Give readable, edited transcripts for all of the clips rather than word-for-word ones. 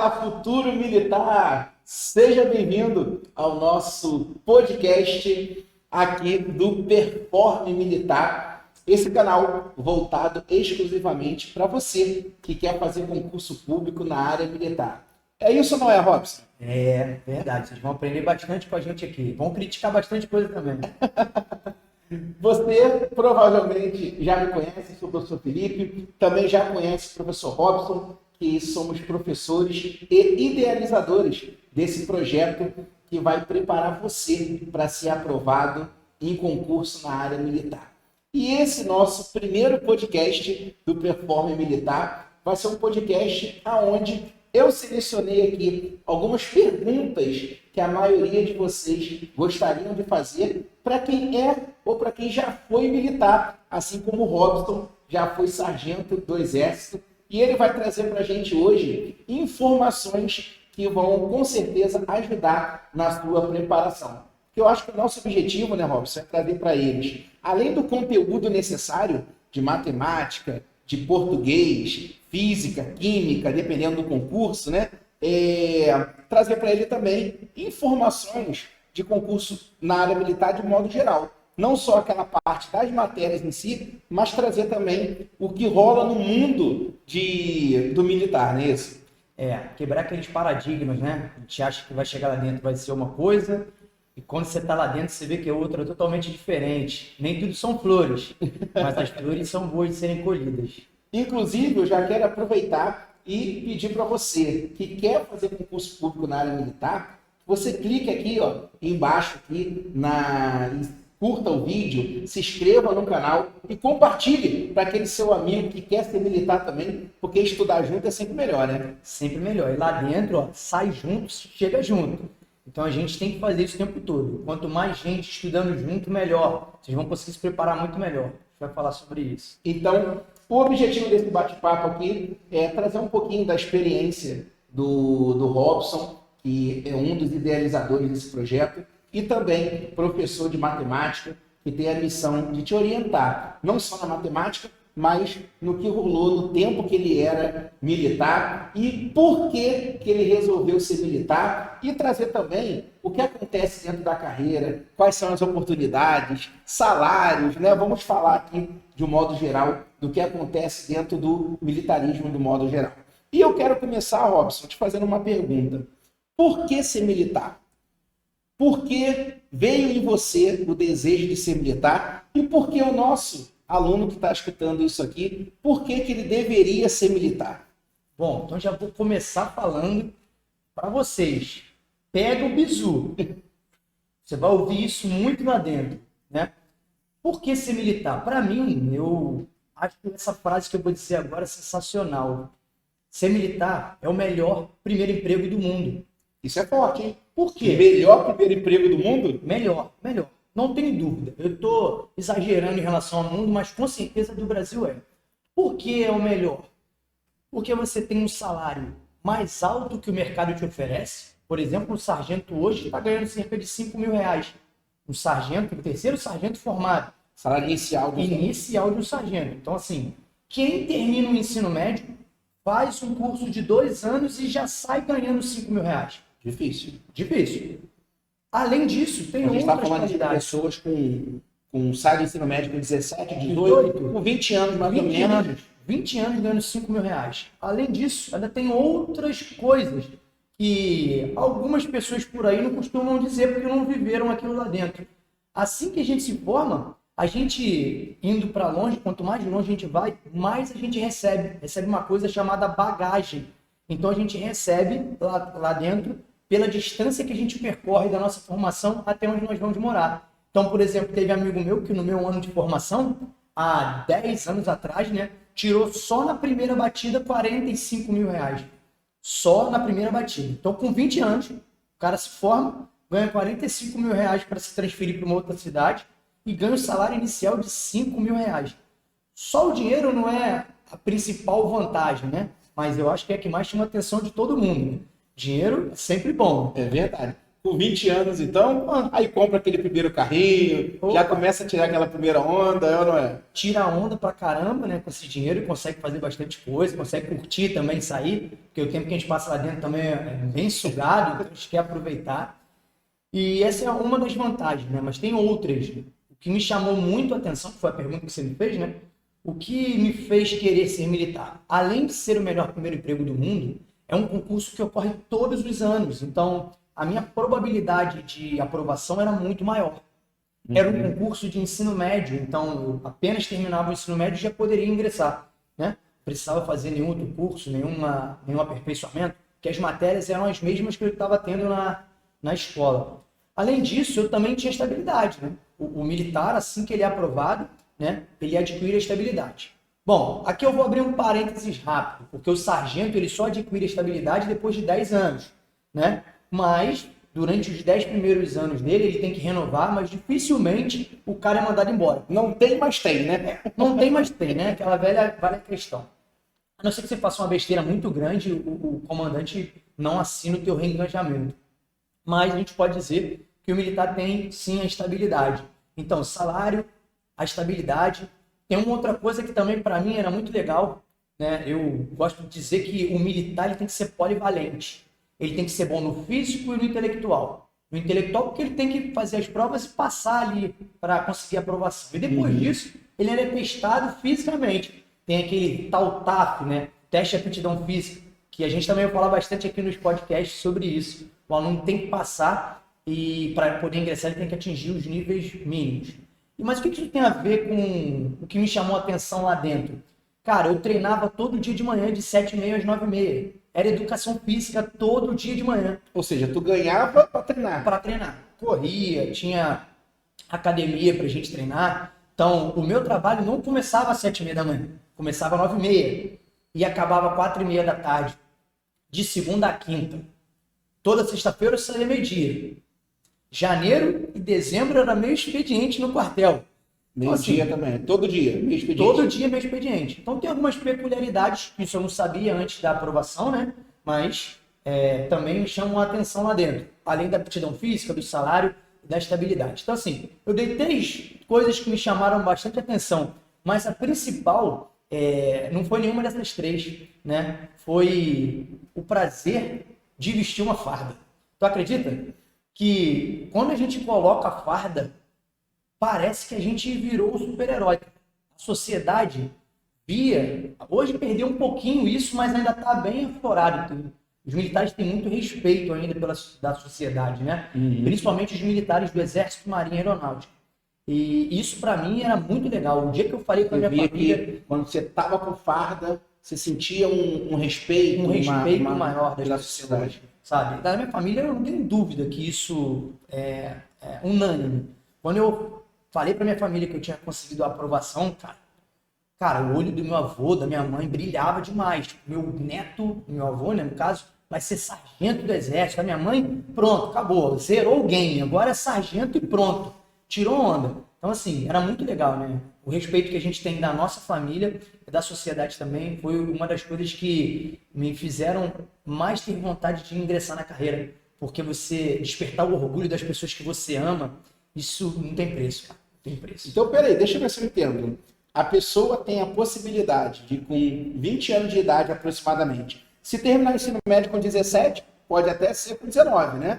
Olá, futuro militar! Seja bem-vindo ao nosso podcast aqui do Performe Militar, esse canal voltado exclusivamente para você que quer fazer concurso público na área militar. É isso ou não é, Robson? É verdade, vocês vão aprender bastante com a gente aqui. Vão criticar bastante coisa também. Você provavelmente já me conhece, sou o professor Felipe, também já conhece o professor Robson, que somos professores e idealizadores desse projeto que vai preparar você para ser aprovado em concurso na área militar. E esse nosso primeiro podcast do Performe Militar vai ser um podcast onde eu selecionei aqui algumas perguntas que a maioria de vocês gostariam de fazer para quem é ou para quem já foi militar, assim como o Robson já foi sargento do Exército. E ele vai trazer para a gente hoje informações que vão, com certeza, ajudar na sua preparação. Porque eu acho que o nosso objetivo, né, Robson, é trazer para eles, além do conteúdo necessário de matemática, de português, física, química, dependendo do concurso, né, trazer para ele também informações de concurso na área militar de modo geral. Não só aquela parte das matérias em si, mas trazer também o que rola no mundo do militar, não é isso? Quebrar aqueles paradigmas, né? A gente acha que vai chegar lá dentro, vai ser uma coisa, e quando você está lá dentro, você vê que é outra totalmente diferente. Nem tudo são flores, mas as flores são boas de serem colhidas. Inclusive, eu já quero aproveitar e pedir para você que quer fazer concurso público na área militar, você clique aqui, ó, embaixo, aqui curta o vídeo, se inscreva no canal e compartilhe para aquele seu amigo que quer ser militar também, porque estudar junto é sempre melhor, né? Sempre melhor. E lá dentro, ó, sai junto, chega junto. Então a gente tem que fazer isso o tempo todo. Quanto mais gente estudando junto, melhor. Vocês vão conseguir se preparar muito melhor. A gente vai falar sobre isso. Então, o objetivo desse bate-papo aqui é trazer um pouquinho da experiência do Robson, que é um dos idealizadores desse projeto, e também professor de matemática, que tem a missão de te orientar, não só na matemática, mas no que rolou no tempo que ele era militar e por que ele resolveu ser militar, e trazer também o que acontece dentro da carreira, quais são as oportunidades, salários, né? Vamos falar aqui de um modo geral do que acontece dentro do militarismo de um modo geral. E eu quero começar, Robson, te fazendo uma pergunta. Por que ser militar? Por que veio em você o desejo de ser militar? E por que o nosso aluno que está escutando isso aqui, por que ele deveria ser militar? Bom, então já vou começar falando para vocês. Pega o bizu. Você vai ouvir isso muito lá dentro, né? Por que ser militar? Para mim, eu acho que essa frase que eu vou dizer agora é sensacional. Ser militar é o melhor primeiro emprego do mundo. Isso é forte, hein? Por quê? Melhor primeiro emprego do mundo? Melhor. Não tem dúvida. Eu estou exagerando em relação ao mundo, mas com certeza do Brasil é. Por que é o melhor? Porque você tem um salário mais alto que o mercado te oferece. Por exemplo, um sargento hoje está ganhando cerca de 5 mil reais. Um sargento, o terceiro sargento formado. Salário inicial de um sargento. Então, assim, quem termina o ensino médio faz um curso de 2 anos e já sai ganhando 5 mil reais. Difícil. Além disso, tem outras qualidades. A gente está falando de pessoas com sai do ensino médio com 17, 18, com 20 anos mais ou menos. 20 anos ganhando 5 mil reais. Além disso, ainda tem outras coisas que algumas pessoas por aí não costumam dizer porque não viveram aquilo lá dentro. Assim que a gente se forma, a gente indo para longe, quanto mais longe a gente vai, mais a gente recebe uma coisa chamada bagagem. Então a gente recebe lá dentro pela distância que a gente percorre da nossa formação até onde nós vamos morar. Então, por exemplo, teve amigo meu que no meu ano de formação, há 10 anos atrás, né, tirou só na primeira batida 45 mil reais. Só na primeira batida. Então, com 20 anos, o cara se forma, ganha 45 mil reais para se transferir para uma outra cidade e ganha o salário inicial de 5 mil reais. Só o dinheiro não é a principal vantagem, né? Mas eu acho que é a que mais chama a atenção de todo mundo, né? Dinheiro é sempre bom. É verdade. Com 20 anos, então, aí compra aquele primeiro carrinho, já começa a tirar aquela primeira onda, é ou não é? Tira onda pra caramba, né, com esse dinheiro e consegue fazer bastante coisa, consegue curtir também, sair, porque o tempo que a gente passa lá dentro também é bem sugado, então a gente quer aproveitar. E essa é uma das vantagens, né? Mas tem outras. O que me chamou muito a atenção, que foi a pergunta que você me fez, né? O que me fez querer ser militar? Além de ser o melhor primeiro emprego do mundo, é um concurso que ocorre todos os anos. Então, a minha probabilidade de aprovação era muito maior. Era um concurso de ensino médio, então eu apenas terminava o ensino médio e já poderia ingressar, né? Não precisava fazer nenhum outro curso, nenhum aperfeiçoamento, porque as matérias eram as mesmas que eu estava tendo na escola. Além disso, eu também tinha estabilidade, né? O militar, assim que ele é aprovado, né, ele adquire a estabilidade. Bom, aqui eu vou abrir um parênteses rápido, porque o sargento ele só adquire a estabilidade depois de 10 anos, né? Mas, durante os 10 primeiros anos dele, ele tem que renovar, mas dificilmente o cara é mandado embora. Não tem, mas tem, né? Não tem, mas tem, né? Aquela velha questão. A não ser que você faça uma besteira muito grande, o comandante não assina o teu reengajamento. Mas a gente pode dizer que o militar tem, sim, a estabilidade. Então, salário, a estabilidade. Tem uma outra coisa que também, para mim, era muito legal, né? Eu gosto de dizer que o militar ele tem que ser polivalente. Ele tem que ser bom no físico e no intelectual. No intelectual, porque ele tem que fazer as provas e passar ali para conseguir a aprovação. E depois disso, ele é testado fisicamente. Tem aquele tal TAF, né? Teste de aptidão física, que a gente também vai falar bastante aqui nos podcasts sobre isso. O aluno tem que passar e para poder ingressar ele tem que atingir os níveis mínimos. Mas o que isso tem a ver com o que me chamou a atenção lá dentro? Cara, eu treinava todo dia de manhã, de 7h30 às 9h30. Era educação física todo dia de manhã. Ou seja, tu ganhava para treinar. Para treinar. Corria, tinha academia pra gente treinar. Então, o meu trabalho não começava às 7h30 da manhã. Começava às 9h30 e acabava às 4h30 da tarde. De segunda a quinta. Toda sexta-feira eu saía meio-dia. Janeiro e dezembro era meu expediente no quartel. Meio-dia então, também, todo dia, meu expediente. Todo dia meu expediente. Então tem algumas peculiaridades, isso eu não sabia antes da aprovação, né? Mas também me chamam a atenção lá dentro. Além da aptidão física, do salário e da estabilidade. Então assim, eu dei 3 coisas que me chamaram bastante atenção. Mas a principal não foi nenhuma dessas 3, né? Foi o prazer de vestir uma farda. Tu acredita que quando a gente coloca a farda, parece que a gente virou o super-herói. A sociedade hoje perdeu um pouquinho isso, mas ainda está bem aflorado. Os militares têm muito respeito ainda da sociedade, né? Principalmente os militares do Exército, Marinha e Aeronáutica. E isso para mim era muito legal. O dia que eu falei com a minha família... Quando você estava com farda, você sentia um respeito... Um respeito maior da sociedade. Sabe? Da minha família eu não tenho dúvida que isso é unânime. Quando eu falei para minha família que eu tinha conseguido a aprovação, cara, o olho do meu avô, da minha mãe, brilhava demais. Tipo, meu neto, meu avô, né, no caso, vai ser sargento do exército. A minha mãe, pronto, acabou, zerou o game, agora é sargento e pronto. Tirou onda. Então, assim, era muito legal, né? O respeito que a gente tem da nossa família e da sociedade também foi uma das coisas que me fizeram mais ter vontade de ingressar na carreira. Porque você despertar o orgulho das pessoas que você ama, isso não tem preço, cara. Não tem preço. Então, peraí, deixa eu ver se eu entendo. A pessoa tem a possibilidade de, com 20 anos de idade aproximadamente, se terminar o ensino médio com 17, pode até ser com 19, né?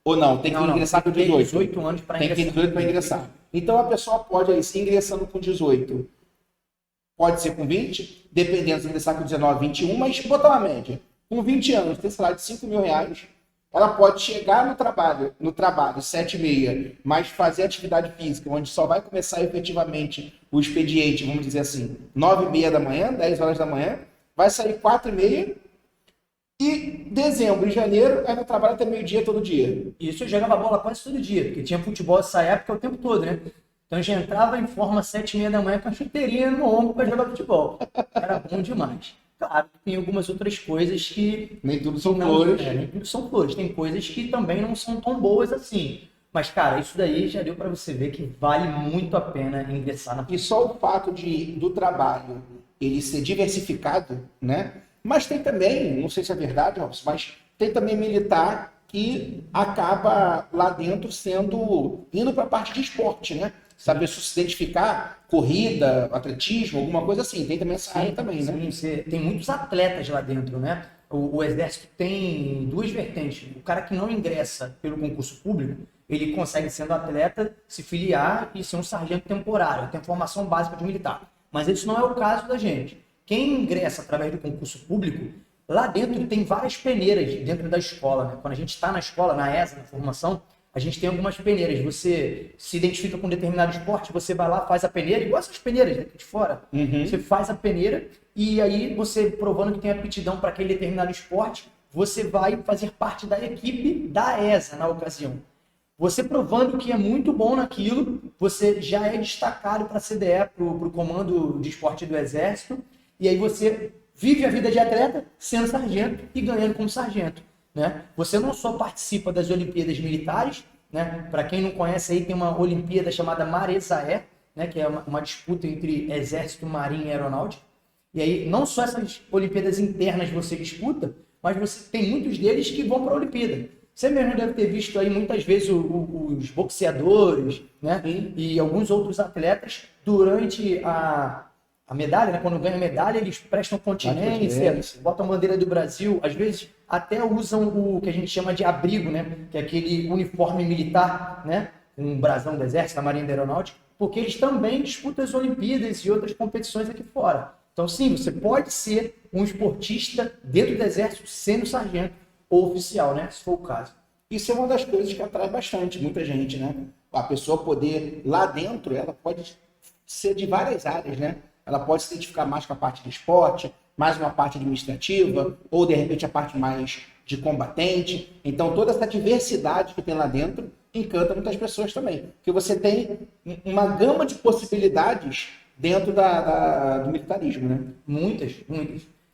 Ou não? Tem que ingressar com 18. 18 anos para ingressar. Tem que ter 18 para ingressar. Então, a pessoa pode, aí, se ingressando com 18, pode ser com 20, dependendo se ingressar com 19, 21, mas botar uma média. Com 20 anos, tem salário de R$5.000, ela pode chegar no trabalho 7h30, mas fazer atividade física, onde só vai começar efetivamente o expediente, vamos dizer assim, 9h30 da manhã, 10 horas da manhã, vai sair 4h30, e dezembro e janeiro ela trabalha até meio-dia todo dia. Isso eu jogava bola quase todo dia, porque tinha futebol nessa época o tempo todo, né? Então eu já entrava em forma 7h30 da manhã com a chuteirinha no ombro para jogar futebol. Era bom demais. Claro que tem algumas outras coisas que... Nem tudo são flores. Nem tudo são flores. Tem coisas que também não são tão boas assim. Mas, cara, isso daí já deu para você ver que vale muito a pena ingressar na... E só o fato do trabalho ele ser diversificado, né? Mas tem também, não sei se é verdade, Robson, mas tem também militar que acaba lá dentro indo para a parte de esporte, né? Saber se identificar, corrida, atletismo, alguma coisa assim. Tem também essa área também, né? Sim, tem muitos atletas lá dentro, né? O Exército tem duas vertentes. O cara que não ingressa pelo concurso público, ele consegue, sendo atleta, se filiar e ser um sargento temporário, tem formação básica de militar. Mas isso não é o caso da gente. Quem ingressa através do concurso público, lá dentro tem várias peneiras dentro da escola, né? Quando a gente está na escola, na ESA, na formação, a gente tem algumas peneiras. Você se identifica com um determinado esporte, você vai lá, faz a peneira, igual essas peneiras daqui de fora. Você faz a peneira e aí você, provando que tem aptidão para aquele determinado esporte, você vai fazer parte da equipe da ESA na ocasião. Você provando que é muito bom naquilo, você já é destacado para a CDE, para o Comando de Esporte do Exército, e aí você vive a vida de atleta sendo sargento e ganhando como sargento, né? Você não só participa das Olimpíadas Militares, né? Para quem não conhece, aí tem uma Olimpíada chamada Maresaé, né? Que é uma disputa entre Exército, Marinha e Aeronáutica. E aí, não só essas Olimpíadas internas você disputa, mas você tem muitos deles que vão para a Olimpíada. Você mesmo deve ter visto aí muitas vezes os boxeadores, né? E alguns outros atletas durante a medalha, né? Quando ganha a medalha, eles prestam continência, botam a bandeira do Brasil, às vezes até usam o que a gente chama de abrigo, né? Que é aquele uniforme militar, né? Um brasão do Exército, da Marinha e da Aeronáutica, porque eles também disputam as Olimpíadas e outras competições aqui fora. Então, sim, você pode ser um esportista dentro do Exército sendo sargento ou oficial, né? Se for o caso. Isso é uma das coisas que atrai bastante muita gente, né? A pessoa poder, lá dentro, ela pode ser de várias áreas, né? Ela pode se identificar mais com a parte de esporte, mais uma parte administrativa, ou de repente a parte mais de combatente. Então, toda essa diversidade que tem lá dentro encanta muitas pessoas também. Porque você tem uma gama de possibilidades dentro do militarismo, né? Muitas.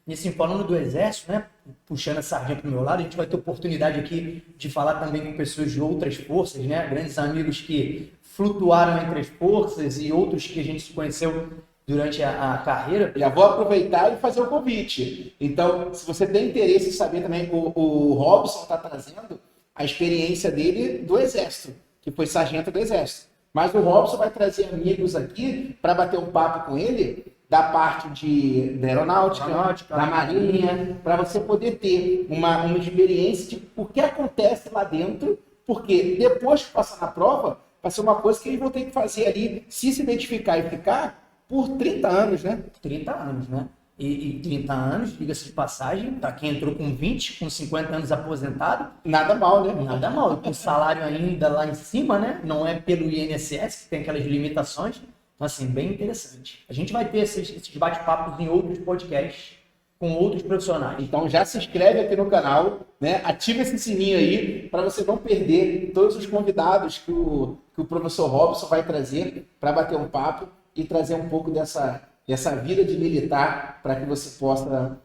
E assim, falando do Exército, né? Puxando a sardinha para o meu lado, a gente vai ter oportunidade aqui de falar também com pessoas de outras forças, né? Grandes amigos que flutuaram entre as forças e outros que a gente se conheceu durante a carreira. Já vou aproveitar e fazer o convite. Então, se você tem interesse em saber também, o Robson está trazendo a experiência dele do Exército, que foi sargento do Exército. Mas o Robson vai trazer amigos aqui para bater um papo com ele da parte da aeronáutica, da marinha, para você poder ter uma experiência de o que acontece lá dentro, porque depois que passar na prova, vai ser uma coisa que eles vão ter que fazer ali, se identificar e ficar por 30 anos, né? 30 anos, né? E 30 anos, diga-se de passagem, para quem entrou com 20, com 50 anos aposentado. Nada mal, né? Nada mal. E com salário ainda lá em cima, né? Não é pelo INSS, que tem aquelas limitações. Então, assim, bem interessante. A gente vai ter esses bate-papos em outros podcasts, com outros profissionais. Então já se inscreve aqui no canal, né? Ativa esse sininho aí, para você não perder todos os convidados que o professor Robson vai trazer para bater um papo e trazer um pouco dessa vida de militar, para que você possa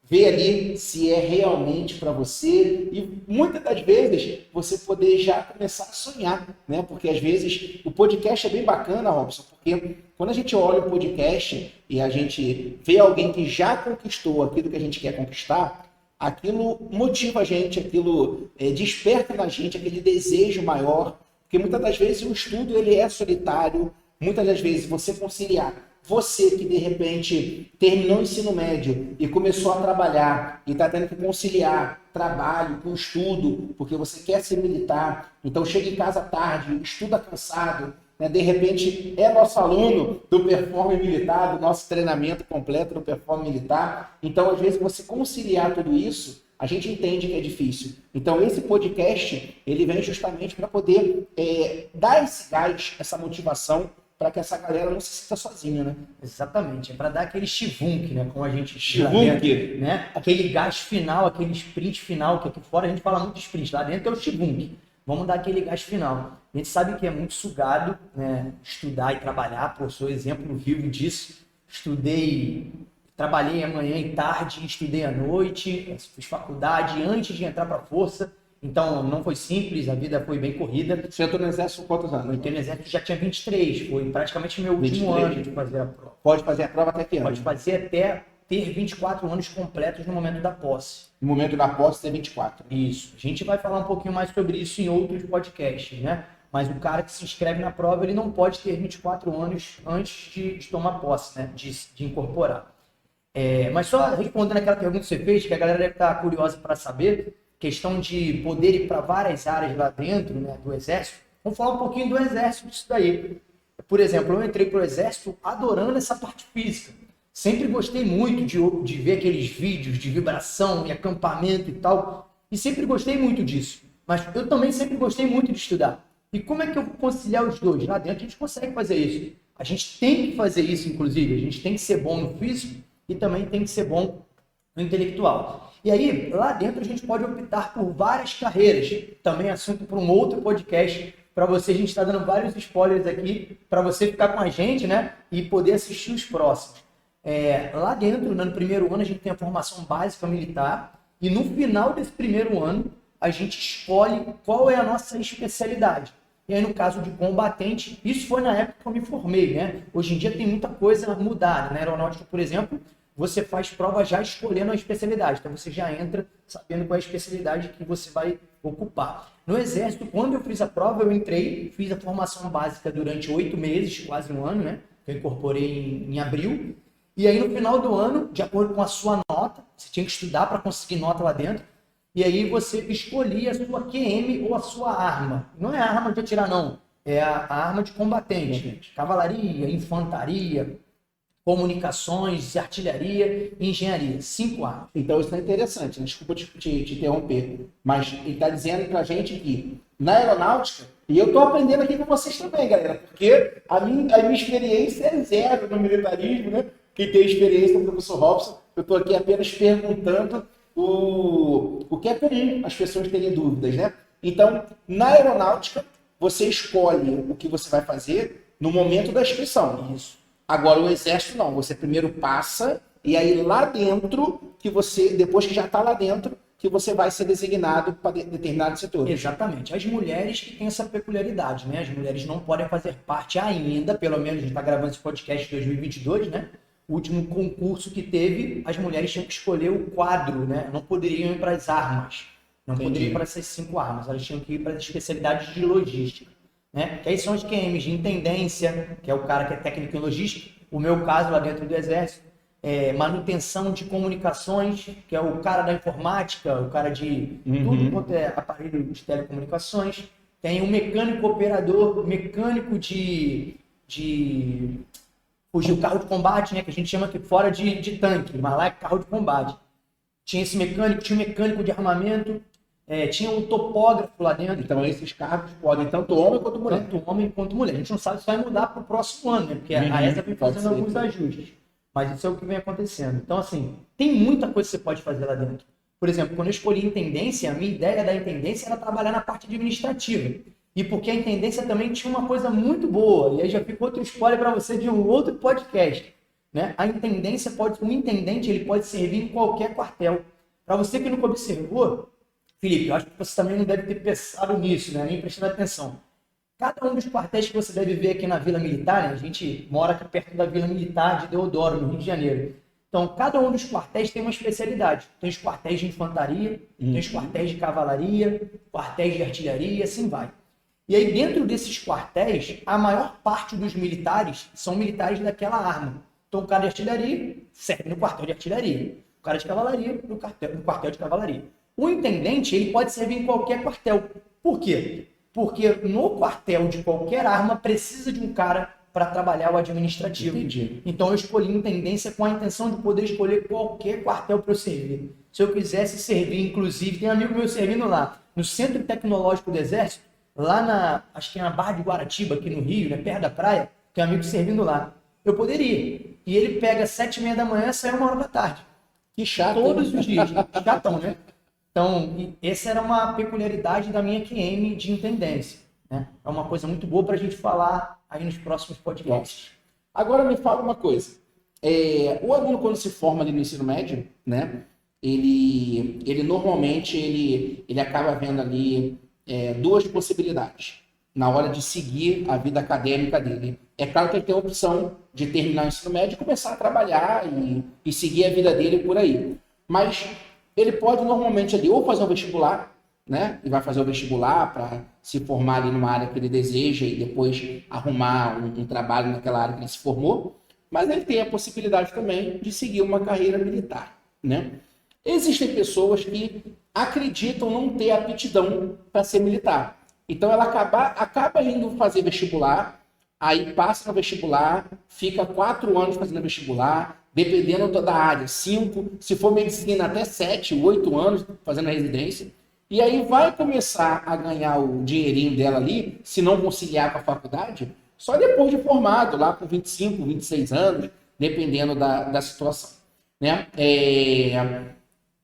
ver ali se é realmente para você e muitas das vezes você poder já começar a sonhar, né? Porque às vezes o podcast é bem bacana, Robson, porque quando a gente olha o podcast e a gente vê alguém que já conquistou aquilo que a gente quer conquistar, aquilo motiva a gente, aquilo desperta na gente aquele desejo maior, porque muitas das vezes o estudo ele é solitário. Muitas das vezes você conciliar, você que de repente terminou o ensino médio e começou a trabalhar e está tendo que conciliar trabalho com estudo, porque você quer ser militar, então chega em casa tarde, estuda cansado, né? De repente é nosso aluno do Performe Militar, do nosso treinamento completo do Performe Militar, então às vezes você conciliar tudo isso, a gente entende que é difícil. Então esse podcast, ele vem justamente para poder dar esse gás, essa motivação, para que essa galera não se sinta sozinha, né? Exatamente, é para dar aquele chivunk, né? Como a gente chivunk, né? Aquele gás final, aquele sprint final, que aqui fora a gente fala muito sprint, lá dentro é o chivunk. Vamos dar aquele gás final. A gente sabe que é muito sugado, né? Estudar e trabalhar, pô, sou exemplo vivo disso. Trabalhei amanhã e tarde, estudei à noite, fiz faculdade antes de entrar para a força. Então, não foi simples, a vida foi bem corrida. Você entrou no Exército com quantos anos? Eu entrei no Exército já tinha 23, foi praticamente meu último ano de fazer a prova. Pode fazer a prova até que ano? Pode fazer até ter 24 anos completos no momento da posse. No momento da posse, ter 24. Isso. A gente vai falar um pouquinho mais sobre isso em outros podcasts, né? Mas o cara que se inscreve na prova, ele não pode ter 24 anos antes de tomar posse, né? De incorporar. Mas só respondendo aquela pergunta que você fez, que a galera deve estar curiosa para saber, questão de poder ir para várias áreas lá dentro, né, do Exército. Vamos falar um pouquinho do Exército disso daí. Por exemplo, eu entrei para o Exército adorando essa parte física. Sempre gostei muito de ver aqueles vídeos de vibração e acampamento e tal. E sempre gostei muito disso. Mas eu também sempre gostei muito de estudar. E como é que eu vou conciliar os dois? Lá dentro a gente consegue fazer isso. A gente tem que fazer isso, inclusive. A gente tem que ser bom no físico e também tem que ser bom no intelectual. E aí, lá dentro a gente pode optar por várias carreiras. Também assunto para um outro podcast. Para você, a gente está dando vários spoilers aqui para você ficar com a gente, né? E poder assistir os próximos. Lá dentro, no primeiro ano, a gente tem a formação básica militar. E no final desse primeiro ano, a gente escolhe qual é a nossa especialidade. E aí, no caso de combatente, isso foi na época que eu me formei, né? Hoje em dia tem muita coisa mudada. Na aeronáutica, por exemplo, você faz prova já escolhendo a especialidade. Então, você já entra sabendo qual é a especialidade que você vai ocupar. No Exército, quando eu fiz a prova, eu entrei, fiz a formação básica durante 8 meses, quase um ano, né? Eu incorporei em abril. E aí, no final do ano, de acordo com a sua nota, você tinha que estudar para conseguir nota lá dentro. E aí você escolhia a sua QM ou a sua arma. Não é a arma de atirar, não. É a arma de combatente. Cavalaria, infantaria, comunicações, artilharia e engenharia. 5 armas. Então isso é interessante. Desculpa te interromper. Mas ele está dizendo para a gente que na aeronáutica, e eu estou aprendendo aqui com vocês também, galera, porque a minha experiência é zero no militarismo, né? Quem tem experiência é o professor Robson. Eu estou aqui apenas perguntando o que é comum as pessoas terem dúvidas, né? Então, na aeronáutica, você escolhe o que você vai fazer no momento da inscrição. Isso. Agora, o Exército não. Você primeiro passa e aí lá dentro, que você, depois que já está lá dentro, que você vai ser designado para determinado setor. Exatamente. As mulheres que têm essa peculiaridade, né? As mulheres não podem fazer parte ainda, pelo menos a gente está gravando esse podcast em 2022, né? O último concurso que teve, as mulheres tinham que escolher o quadro, né? Não poderiam ir para as armas. Não poderiam ir para essas 5 armas. Elas tinham que ir para as especialidades de logística, né? Que aí são as QMs de intendência, que é o cara que é técnico em logística. O meu caso lá dentro do Exército é manutenção de comunicações, que é o cara da informática, o cara de tudo quanto é aparelho de telecomunicações. Tem um mecânico operador, mecânico de fugir o carro de combate, né, que a gente chama aqui fora de tanque, mas lá é carro de combate. Tinha esse mecânico, tinha um mecânico de armamento, tinha um topógrafo lá dentro. Então esses cargos podem tanto homem quanto mulher. Tanto homem quanto mulher. A gente não sabe se vai mudar para o próximo ano, né, porque a ESA vem fazendo alguns ajustes. Mas isso é o que vem acontecendo. Então, assim, tem muita coisa que você pode fazer lá dentro. Por exemplo, quando eu escolhi intendência, a minha ideia da intendência era trabalhar na parte administrativa. E porque a intendência também tinha uma coisa muito boa, e aí já fica outro spoiler para você de um outro podcast, né? A intendência o intendente ele pode servir em qualquer quartel. Para você que nunca observou, Felipe, eu acho que você também não deve ter pensado nisso, né? Nem prestado atenção. Cada um dos quartéis que você deve ver aqui na Vila Militar, né? A gente mora aqui perto da Vila Militar de Deodoro, no Rio de Janeiro. Então, cada um dos quartéis tem uma especialidade. Tem os quartéis de infantaria, tem os quartéis de cavalaria, quartéis de artilharia, assim vai. E aí, dentro desses quartéis, a maior parte dos militares são militares daquela arma. Então, o cara de artilharia serve no quartel de artilharia. O cara de cavalaria, no quartel de cavalaria. O intendente, ele pode servir em qualquer quartel. Por quê? Porque no quartel de qualquer arma precisa de um cara para trabalhar o administrativo. Entendi. Então, eu escolhi intendência com a intenção de poder escolher qualquer quartel para eu servir. Se eu quisesse servir, inclusive, tem um amigo meu servindo lá, no Centro Tecnológico do Exército, lá acho que é na Barra de Guaratiba, aqui no Rio, né, perto da praia, tem um amigo servindo lá. Eu poderia. E ele pega 7h30 da manhã e sai 1h da tarde. Que chato. Todos os dias. Chatão, né? Então, essa era uma peculiaridade da minha QM de intendência, né? É uma coisa muito boa para a gente falar aí nos próximos podcasts. Agora me fala uma coisa. O aluno, quando se forma ali no ensino médio, né? Ele normalmente ele acaba vendo ali 2 possibilidades. na hora de seguir a vida acadêmica dele. É claro que ele tem a opção de terminar o ensino médio e começar a trabalhar e seguir a vida dele por aí. Mas ele pode normalmente ali ou fazer um vestibular, né? E vai fazer o vestibular para se formar ali numa área que ele deseja e depois arrumar um trabalho naquela área que ele se formou. Mas ele tem a possibilidade também de seguir uma carreira militar, né? Existem pessoas que acreditam não ter aptidão para ser militar. Então ela acaba indo fazer vestibular, aí passa no vestibular, fica 4 anos fazendo vestibular, dependendo da área, 5, se for medicina até 7, 8 anos fazendo a residência, e aí vai começar a ganhar o dinheirinho dela ali, se não conciliar com a faculdade, só depois de formado, lá com 25, 26 anos, dependendo da situação, né?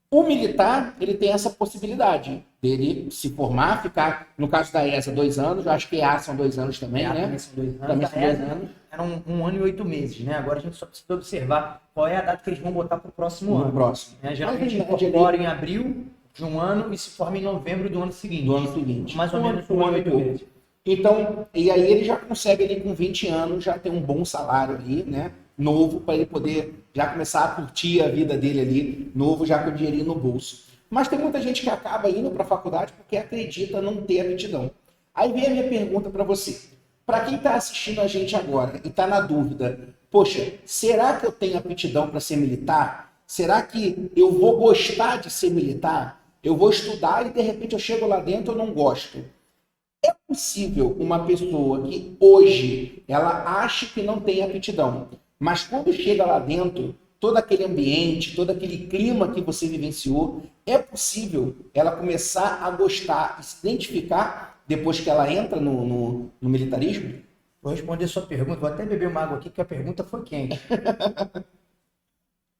O militar, ele tem essa possibilidade dele se formar, ficar, no caso da ESA, 2 anos, eu acho que EA são 2 anos também, né? Também são 2 anos. Também são 2 anos. Era 1 ano e 8 meses, né? Agora a gente só precisa observar qual é a data que eles vão botar para o próximo ano. Próximo. Geralmente incorpora em abril de um ano e se forma em novembro do ano seguinte. Do ano seguinte. Mais ou menos 1 ano e 8 meses. Então, e aí ele já consegue ali com 20 anos já ter um bom salário ali, né? Novo, para ele poder já começar a curtir a vida dele ali, novo, já com o dinheirinho no bolso. Mas tem muita gente que acaba indo para a faculdade porque acredita não ter aptidão. Aí vem a minha pergunta para você. Para quem está assistindo a gente agora e está na dúvida, poxa, será que eu tenho aptidão para ser militar? Será que eu vou gostar de ser militar? Eu vou estudar e de repente eu chego lá dentro e eu não gosto. É possível uma pessoa que hoje ela acha que não tem aptidão, mas quando chega lá dentro, todo aquele ambiente, todo aquele clima que você vivenciou, é possível ela começar a gostar e se identificar depois que ela entra no militarismo? Vou responder a sua pergunta. Vou até beber uma água aqui, que a pergunta foi quente.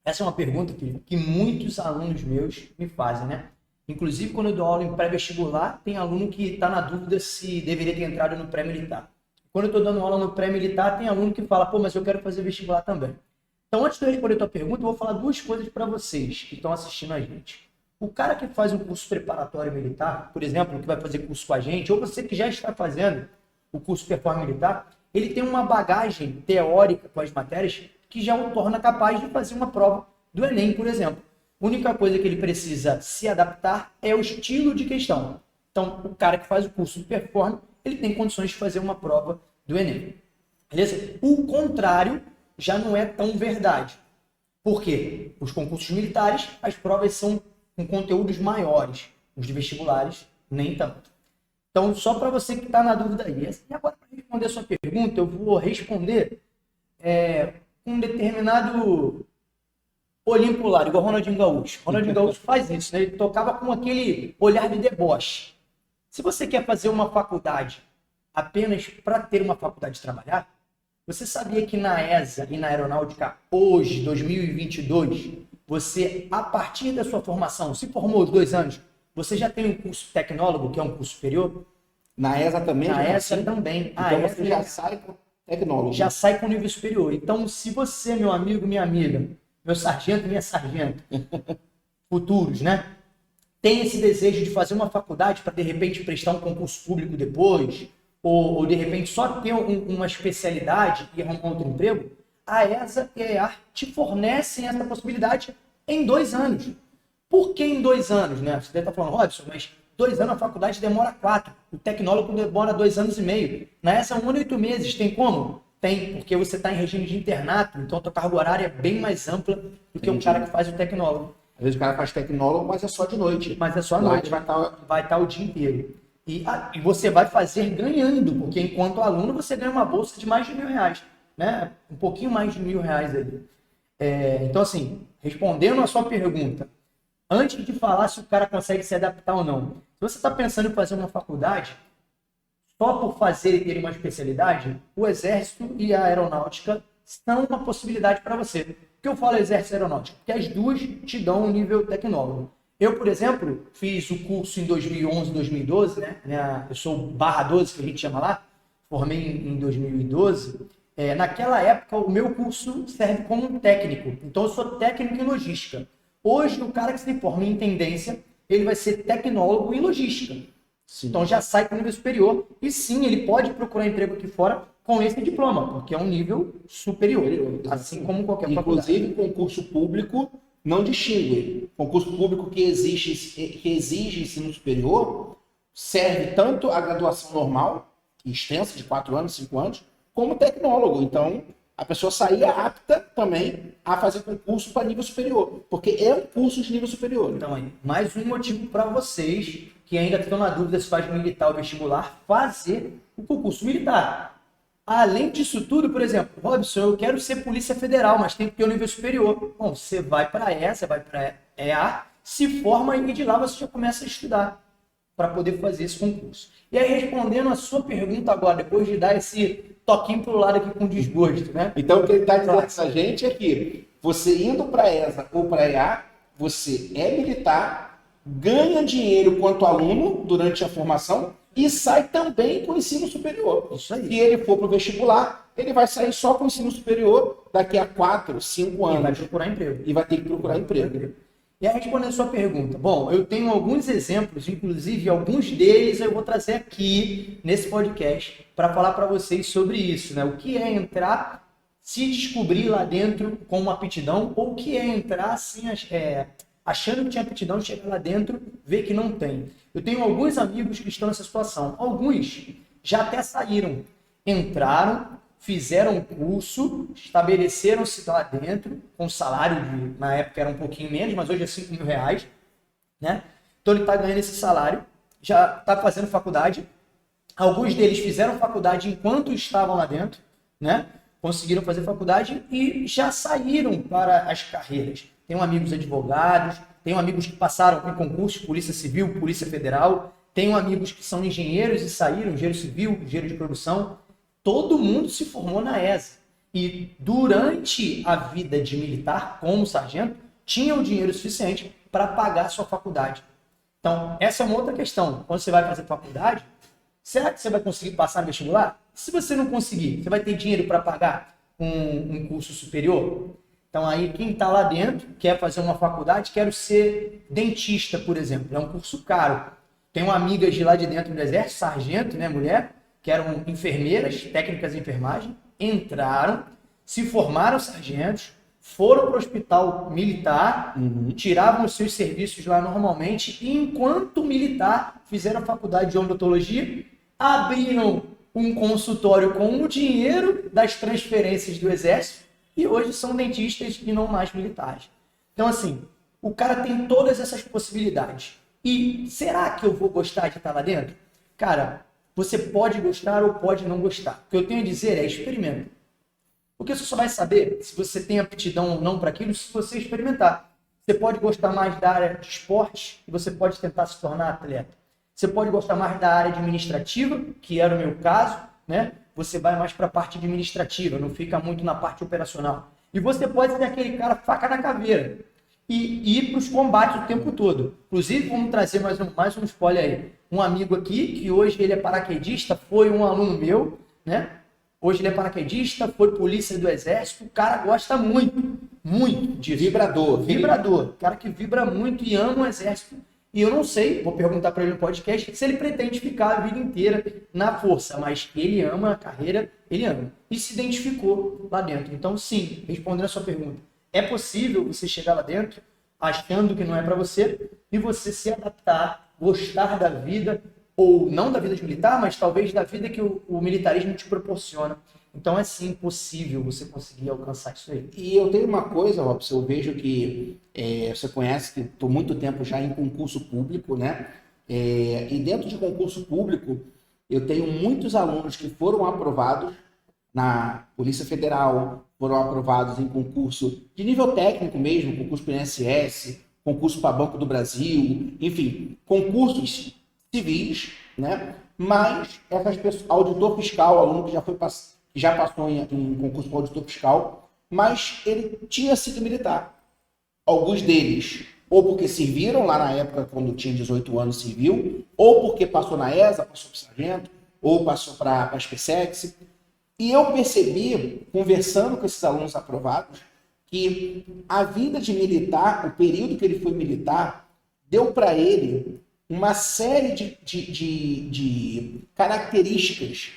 Essa é uma pergunta que muitos alunos meus me fazem, né? Inclusive, quando eu dou aula em pré-vestibular, tem aluno que está na dúvida se deveria ter entrado no pré-militar. Quando eu estou dando aula no pré-militar, tem aluno que fala, pô, mas eu quero fazer vestibular também. Então, antes de eu responder a tua pergunta, eu vou falar 2 coisas para vocês que estão assistindo a gente. O cara que faz um curso preparatório militar, por exemplo, que vai fazer curso com a gente, ou você que já está fazendo o curso Performance Militar, ele tem uma bagagem teórica com as matérias que já o torna capaz de fazer uma prova do Enem, por exemplo. A única coisa que ele precisa se adaptar é o estilo de questão. Então, o cara que faz o curso de Performance, ele tem condições de fazer uma prova do Enem. Beleza? O contrário já não é tão verdade. Por quê? Os concursos militares, as provas são com conteúdos maiores. Os de vestibulares, nem tanto. Então, só para você que está na dúvida aí. E agora, para responder a sua pergunta, eu vou responder um determinado olhinho pro lado, igual Ronaldinho Gaúcho. Ronaldinho Gaúcho faz isso, né? Ele tocava com aquele olhar de deboche. Se você quer fazer uma faculdade apenas para ter uma faculdade de trabalhar, você sabia que na ESA e na aeronáutica, hoje, 2022, você, a partir da sua formação, se formou os 2 anos, você já tem um curso tecnólogo, que é um curso superior? Na ESA também? Na ESA também. Então você já sai com tecnólogo. Já sai com nível superior. Então, se você, meu amigo, minha amiga, meu sargento, minha sargenta, futuros, né? Tem esse desejo de fazer uma faculdade para, de repente, prestar um concurso público depois, ou de repente, só ter uma especialidade e arrumar outro emprego, a ESA e a EAR te fornecem essa possibilidade em 2 anos. Por que em 2 anos, né? Você deve estar falando, Robson, mas 2 anos a faculdade demora 4. O tecnólogo demora 2 anos e meio. Na ESA, 1 ano e 8 meses. Tem como? Tem, porque você está em regime de internato, então a tua carga horária é bem mais ampla do que um cara que faz o tecnólogo. Às vezes o cara faz tecnólogo, mas é só de noite. Mas é só à noite. Vai estar o dia inteiro. E você vai fazer ganhando, porque enquanto aluno você ganha uma bolsa de mais de R$1.000, né? Um pouquinho mais de R$1.000 ali. Então, assim, respondendo a sua pergunta, antes de falar se o cara consegue se adaptar ou não, se você está pensando em fazer uma faculdade, só por fazer e ter uma especialidade, o Exército e a Aeronáutica são uma possibilidade para você. Por que eu falo Exército e Aeronáutica? Porque as duas te dão um nível tecnólogo. Eu, por exemplo, fiz o curso em 2011, 2012, né? Eu sou /12, que a gente chama lá, formei em 2012. Naquela época, o meu curso serve como um técnico. Então, eu sou técnico em logística. Hoje, o cara que se forma em tendência, ele vai ser tecnólogo em logística. Sim. Então já sai para o nível superior. E sim, ele pode procurar emprego aqui fora com esse diploma, porque é um nível superior, assim como qualquer faculdade. Inclusive, concurso público não distingue. Concurso público que exige ensino superior serve tanto a graduação normal, extensa, de 4 anos, 5 anos, como tecnólogo. Então, a pessoa saía apta também a fazer concurso para nível superior, porque é um curso de nível superior. Então, aí, mais um motivo para vocês que ainda estão na dúvida se faz militar ou vestibular, fazer o concurso militar. Além disso tudo, por exemplo, Robson, eu quero ser Polícia Federal, mas tem que ter um nível superior. Bom, você vai para ESA, vai para EA, se forma e de lá você já começa a estudar para poder fazer esse concurso. E aí, respondendo a sua pergunta agora, depois de dar esse toquinho pro lado aqui com desgosto, né? Então, o que ele está dizendo pra gente é que você indo para ESA ou para EA, você é militar, ganha dinheiro quanto aluno durante a formação e sai também com o ensino superior. Isso aí. Se ele for para o vestibular, ele vai sair só com o ensino superior daqui a 4, 5 anos. E vai procurar emprego. E vai ter que procurar emprego. E aí, respondendo a sua pergunta, bom, eu tenho alguns exemplos, inclusive alguns deles eu vou trazer aqui nesse podcast para falar para vocês sobre isso, né? O que é entrar, se descobrir lá dentro com uma aptidão, ou o que é entrar assim, achando que tinha aptidão, chegar lá dentro, ver que não tem. Eu tenho alguns amigos que estão nessa situação. Alguns já até saíram, entraram, fizeram um curso, estabeleceram-se lá dentro, com salário de, na época era um pouquinho menos, mas hoje é 5 mil reais, né? Então ele está ganhando esse salário, já está fazendo faculdade. Alguns deles fizeram faculdade enquanto estavam lá dentro, né? Conseguiram fazer faculdade e já saíram para as carreiras. Tenho amigos advogados, tenho amigos que passaram em concursos, Polícia Civil, Polícia Federal, tenho amigos que são engenheiros e saíram, engenheiro civil, engenheiro de produção. Todo mundo se formou na ESA. E durante a vida de militar, como sargento, tinha o dinheiro suficiente para pagar a sua faculdade. Então, essa é uma outra questão. Quando você vai fazer faculdade, será que você vai conseguir passar no vestibular? Se você não conseguir, você vai ter dinheiro para pagar um curso superior? Então, aí, quem está lá dentro, quer fazer uma faculdade, quero ser dentista, por exemplo. É um curso caro. Tenho amigas de lá de dentro do Exército, sargento, né, mulher, que eram enfermeiras, técnicas de enfermagem, entraram, se formaram sargentos, foram para o hospital militar, tiravam os seus serviços lá normalmente, e enquanto militar, fizeram a faculdade de odontologia, abriram um consultório com o dinheiro das transferências do Exército, e hoje são dentistas e não mais militares. Então, assim, o cara tem todas essas possibilidades. E será que eu vou gostar de estar lá dentro? Cara, você pode gostar ou pode não gostar. O que eu tenho a dizer é experimenta. Porque você só vai saber se você tem aptidão ou não para aquilo se você experimentar. Você pode gostar mais da área de esporte e você pode tentar se tornar atleta. Você pode gostar mais da área administrativa, que era o meu caso, né? Você vai mais para a parte administrativa, não fica muito na parte operacional. E você pode ser aquele cara faca na caveira e ir para os combates o tempo todo. Inclusive, vamos trazer mais um spoiler aí. Um amigo aqui, que hoje ele é paraquedista, foi um aluno meu, né? Hoje ele é paraquedista, foi polícia do Exército, o cara gosta muito disso. Vibrador. Cara que vibra muito e ama o Exército. E eu não sei, vou perguntar para ele no podcast, se ele pretende ficar a vida inteira na força, mas ele ama a carreira, ele ama. E se identificou lá dentro. Então, sim, respondendo a sua pergunta, é possível você chegar lá dentro achando que não é para você e você se adaptar, gostar da vida, ou não da vida de militar, mas talvez da vida que o militarismo te proporciona. Então é sim possível você conseguir alcançar isso aí. E eu tenho uma coisa, Robson, eu vejo que você conhece que estou muito tempo já em concurso público, né? E dentro de concurso público, eu tenho muitos alunos que foram aprovados na Polícia Federal, foram aprovados em concurso de nível técnico mesmo, concurso para o INSS, concurso para Banco do Brasil, enfim, concursos civis, né? Mas essas pessoas, auditor fiscal, aluno que já passou em concurso para auditor fiscal, mas ele tinha sido militar. Alguns deles, ou porque serviram lá na época, quando tinha 18 anos, serviu, ou porque passou na ESA, passou para sargento, ou passou para a SpaceX. E eu percebi, conversando com esses alunos aprovados, que a vida de militar, o período que ele foi militar, deu para ele uma série de características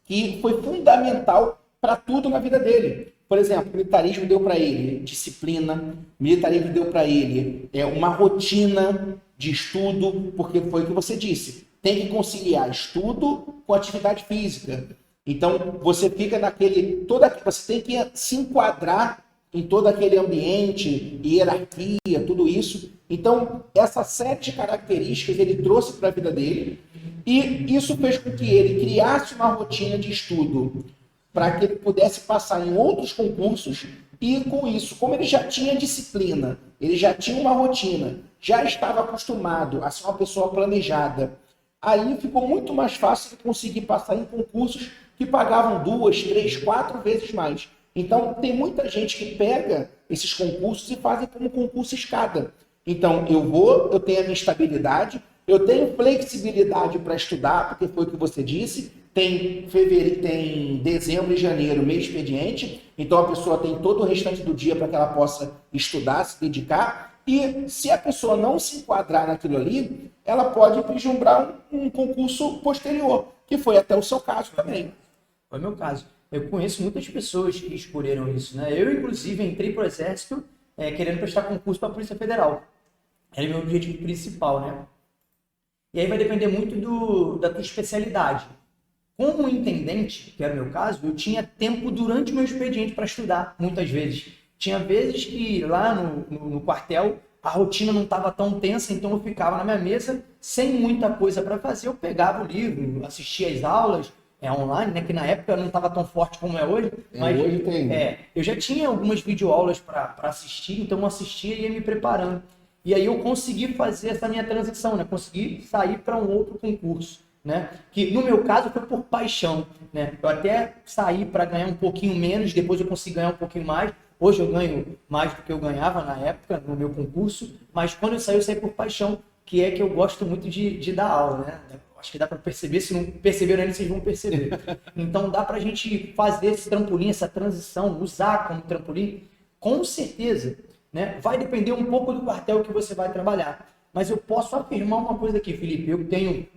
que foi fundamental para tudo na vida dele. Por exemplo, o militarismo deu para ele disciplina, o militarismo deu para ele uma rotina de estudo, porque foi o que você disse, tem que conciliar estudo com atividade física. Então, você fica você tem que se enquadrar em todo aquele ambiente, hierarquia, tudo isso. Então, essa série de características ele trouxe para a vida dele, e isso fez com que ele criasse uma rotina de estudo para que ele pudesse passar em outros concursos, e com isso, como ele já tinha disciplina, ele já tinha uma rotina, já estava acostumado a ser uma pessoa planejada, aí ficou muito mais fácil de conseguir passar em concursos que pagavam 2, 3, 4 vezes mais. Então, tem muita gente que pega esses concursos e fazem como concurso escada. Então, eu tenho a minha estabilidade, eu tenho flexibilidade para estudar, porque foi o que você disse, tem dezembro e janeiro, meio expediente, então a pessoa tem todo o restante do dia para que ela possa estudar, se dedicar, e se a pessoa não se enquadrar naquilo ali, ela pode vislumbrar um concurso posterior, que foi até o seu caso também. Foi o meu caso. Eu conheço muitas pessoas que escolheram isso, né? Eu, inclusive, entrei para o Exército querendo prestar concurso para a Polícia Federal. Era o meu objetivo principal, né? E aí vai depender muito da tua especialidade. Como intendente, que era o meu caso, eu tinha tempo durante o meu expediente para estudar, muitas vezes. Tinha vezes que lá no quartel a rotina não estava tão tensa, então eu ficava na minha mesa sem muita coisa para fazer. Eu pegava o livro, assistia às aulas, online, né? Que na época não estava tão forte como é hoje. Mas hoje tem. Eu já tinha algumas videoaulas para assistir, então eu assistia e ia me preparando. E aí eu consegui fazer essa minha transição, né? Consegui sair para um outro concurso, né? Que no meu caso foi por paixão, né? Eu até saí para ganhar um pouquinho menos, depois eu consegui ganhar um pouquinho mais. Hoje eu ganho mais do que eu ganhava na época no meu concurso, mas quando eu saí por paixão, que é que eu gosto muito de dar aula, né? Acho que dá para perceber, se não perceberam ainda, vocês vão perceber. Então dá para a gente fazer esse trampolim, essa transição, usar como trampolim, com certeza, né? Vai depender um pouco do quartel que você vai trabalhar. Mas eu posso afirmar uma coisa aqui, Felipe. Eu tenho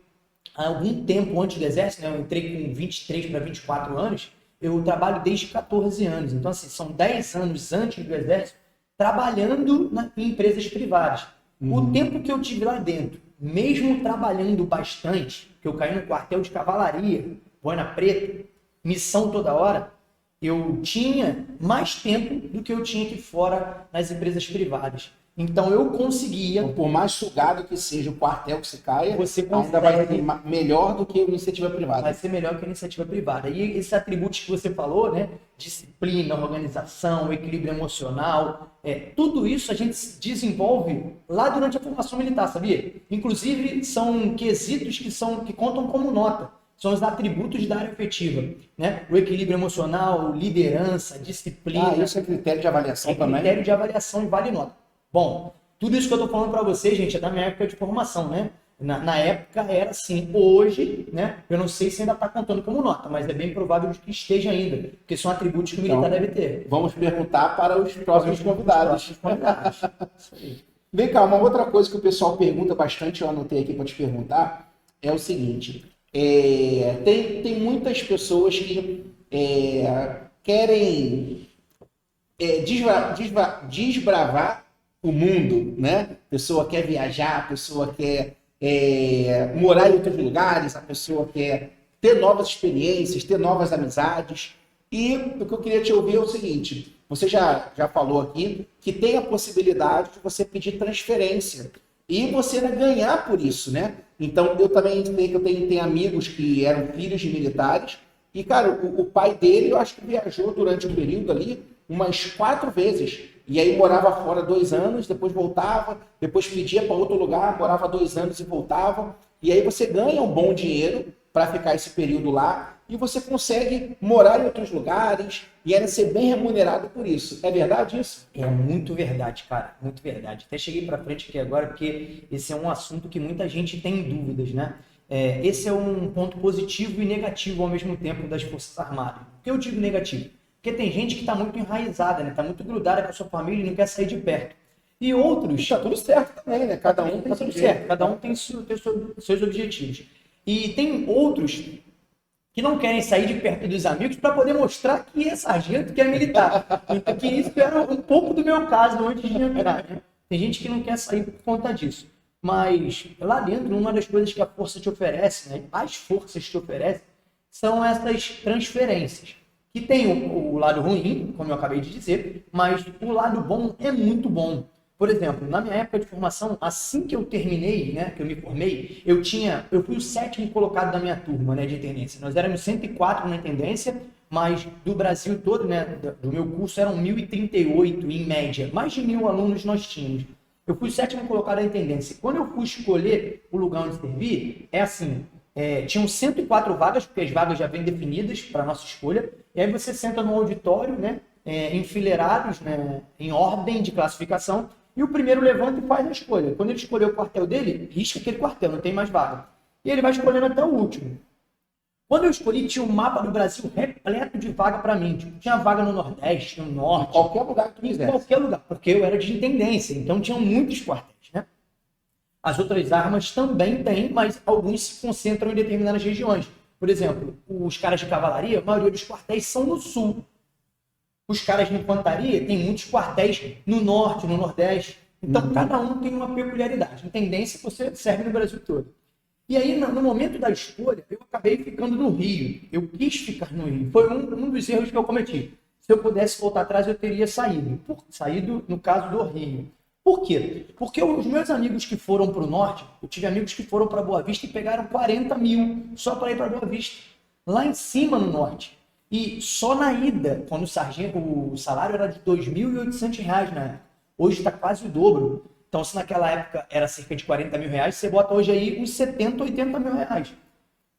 algum tempo antes do Exército, né? Eu entrei com 23 para 24 anos, eu trabalho desde 14 anos. Então, assim, são 10 anos antes do Exército, trabalhando em empresas privadas. O tempo que eu tive lá dentro, mesmo trabalhando bastante, que eu caí no quartel de cavalaria, boina preta, missão toda hora, eu tinha mais tempo do que eu tinha aqui fora nas empresas privadas. Então eu conseguia... Então, por mais sugado que seja o quartel que você caia, você ainda vai ser melhor do que a iniciativa privada. Vai ser melhor que a iniciativa privada. E esses atributos que você falou, né? Disciplina, organização, equilíbrio emocional, tudo isso a gente desenvolve lá durante a formação militar, sabia? Inclusive, são quesitos que contam como nota. São os atributos da área efetiva, né? O equilíbrio emocional, liderança, disciplina. Isso é critério de avaliação também? Critério de avaliação e vale nota. Bom, tudo isso que eu estou falando para vocês, gente, é da minha época de formação, né? Na época era assim. Hoje, né? Eu não sei se ainda está contando como nota, mas é bem provável que esteja ainda, porque são atributos que o militar deve ter. Vamos perguntar para os próximos convidados. Isso aí. Vem cá, uma outra coisa que o pessoal pergunta bastante, eu anotei aqui para te perguntar, é o seguinte. Tem muitas pessoas que querem desbravar o mundo, né? A pessoa quer viajar, a pessoa quer morar em outros lugares, a pessoa quer ter novas experiências, ter novas amizades. E o que eu queria te ouvir é o seguinte, você já falou aqui que tem a possibilidade de você pedir transferência e você ganhar por isso, né? Então, eu também sei que eu tenho amigos que eram filhos de militares e, cara, o pai dele, eu acho que viajou durante um período ali umas 4 vezes. E aí morava fora 2 anos, depois voltava, depois pedia para outro lugar, morava 2 anos e voltava. E aí você ganha um bom dinheiro para ficar esse período lá e você consegue morar em outros lugares e ainda ser bem remunerado por isso. É verdade isso? É muito verdade, cara, muito verdade. Até cheguei para frente aqui agora porque esse é um assunto que muita gente tem dúvidas, né? Esse é um ponto positivo e negativo ao mesmo tempo das Forças Armadas. Por que eu digo negativo? Porque tem gente que está muito enraizada, né? Está muito grudada com a sua família e não quer sair de perto. E outros... Tá tudo certo também, né? Cada um tem tudo certo, cada um tem seus objetivos. E tem outros que não querem sair de perto dos amigos para poder mostrar que é sargento, que é militar. Então, que isso era um pouco do meu caso antes de entrar, né? Tem gente que não quer sair por conta disso. Mas lá dentro, uma das coisas que a força te oferece, né? As forças te oferecem, são essas transferências. Que tem o lado ruim, como eu acabei de dizer, mas o lado bom é muito bom. Por exemplo, na minha época de formação, assim que eu terminei, né, que eu me formei, eu fui o 7º colocado da minha turma, né, de intendência. Nós éramos 104 na intendência, mas do Brasil todo, né, do meu curso, eram 1.038 em média. Mais de 1.000 alunos nós tínhamos. Eu fui o 7º colocado da intendência. Quando eu fui escolher o lugar onde servir, é assim, tinham 104 vagas, porque as vagas já vêm definidas para a nossa escolha, e aí você senta no auditório, né, enfileirados, né, em ordem de classificação, e o primeiro levanta e faz a escolha. Quando ele escolheu o quartel dele, risca aquele quartel, não tem mais vaga. E ele vai escolhendo até o último. Quando eu escolhi, tinha um mapa do Brasil repleto de vaga para mim. Tipo, tinha vaga no Nordeste, no Norte. Em qualquer lugar que tu quisesse. Em qualquer lugar, porque eu era de intendência, então tinham muitos quartéis, né? As outras armas também têm, mas alguns se concentram em determinadas regiões. Por exemplo, os caras de cavalaria, a maioria dos quartéis são no Sul. Os caras de infantaria têm muitos quartéis no Norte, no Nordeste. Então, cada um tem uma peculiaridade. Em tendência, você serve no Brasil todo. E aí, no momento da escolha, eu acabei ficando no Rio. Eu quis ficar no Rio. Foi um dos erros que eu cometi. Se eu pudesse voltar atrás, eu teria saído. Saído, no caso do Rio. Por quê? Porque os meus amigos que foram para o Norte, eu tive amigos que foram para Boa Vista e pegaram 40 mil só para ir para Boa Vista. Lá em cima, no Norte. E só na ida, quando o salário era de R$ 2.800 na época. Hoje está quase o dobro. Então, se naquela época era cerca de 40 mil reais, você bota hoje aí uns 70, 80 mil reais.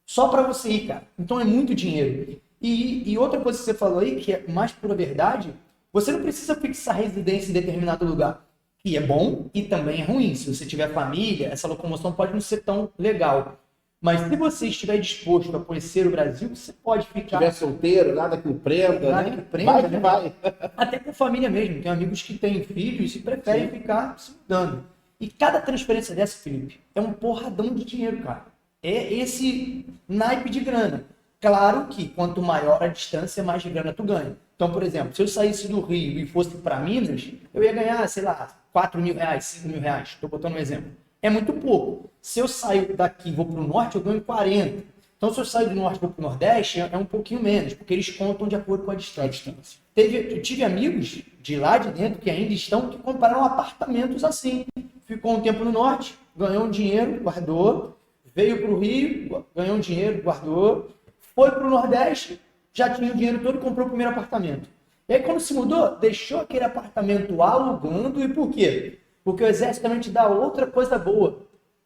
Só para você ir, cara. Então, é muito dinheiro. E outra coisa que você falou aí, que é mais pura verdade, você não precisa fixar residência em determinado lugar. Que é bom e também é ruim. Se você tiver família, essa locomoção pode não ser tão legal. Mas se você estiver disposto a conhecer o Brasil, você pode ficar... Se estiver solteiro, nada que o prenda, nada né? que prenda, vai, né? vai. Até com família mesmo. Tem amigos que têm filhos e preferem ficar se mudando. E cada transferência dessa, Felipe, é um porradão de dinheiro, cara. É esse naipe de grana. Claro que quanto maior a distância, mais de grana tu ganha. Então, por exemplo, se eu saísse do Rio e fosse para Minas, eu ia ganhar, sei lá, 4 mil reais, 5 mil reais. Estou botando um exemplo. É muito pouco. Se eu saio daqui e vou para o norte, eu ganho 40. Então, se eu saio do norte e vou para o nordeste, é um pouquinho menos, porque eles contam de acordo com a distância. Eu tive amigos de lá de dentro que ainda estão, que compraram apartamentos assim. Ficou um tempo no norte, ganhou um dinheiro, guardou. Veio para o Rio, ganhou um dinheiro, guardou. Foi para o nordeste, já tinha o dinheiro todo e comprou o primeiro apartamento. E aí, quando se mudou, deixou aquele apartamento alugando. E por quê? Porque o exército também te dá outra coisa boa.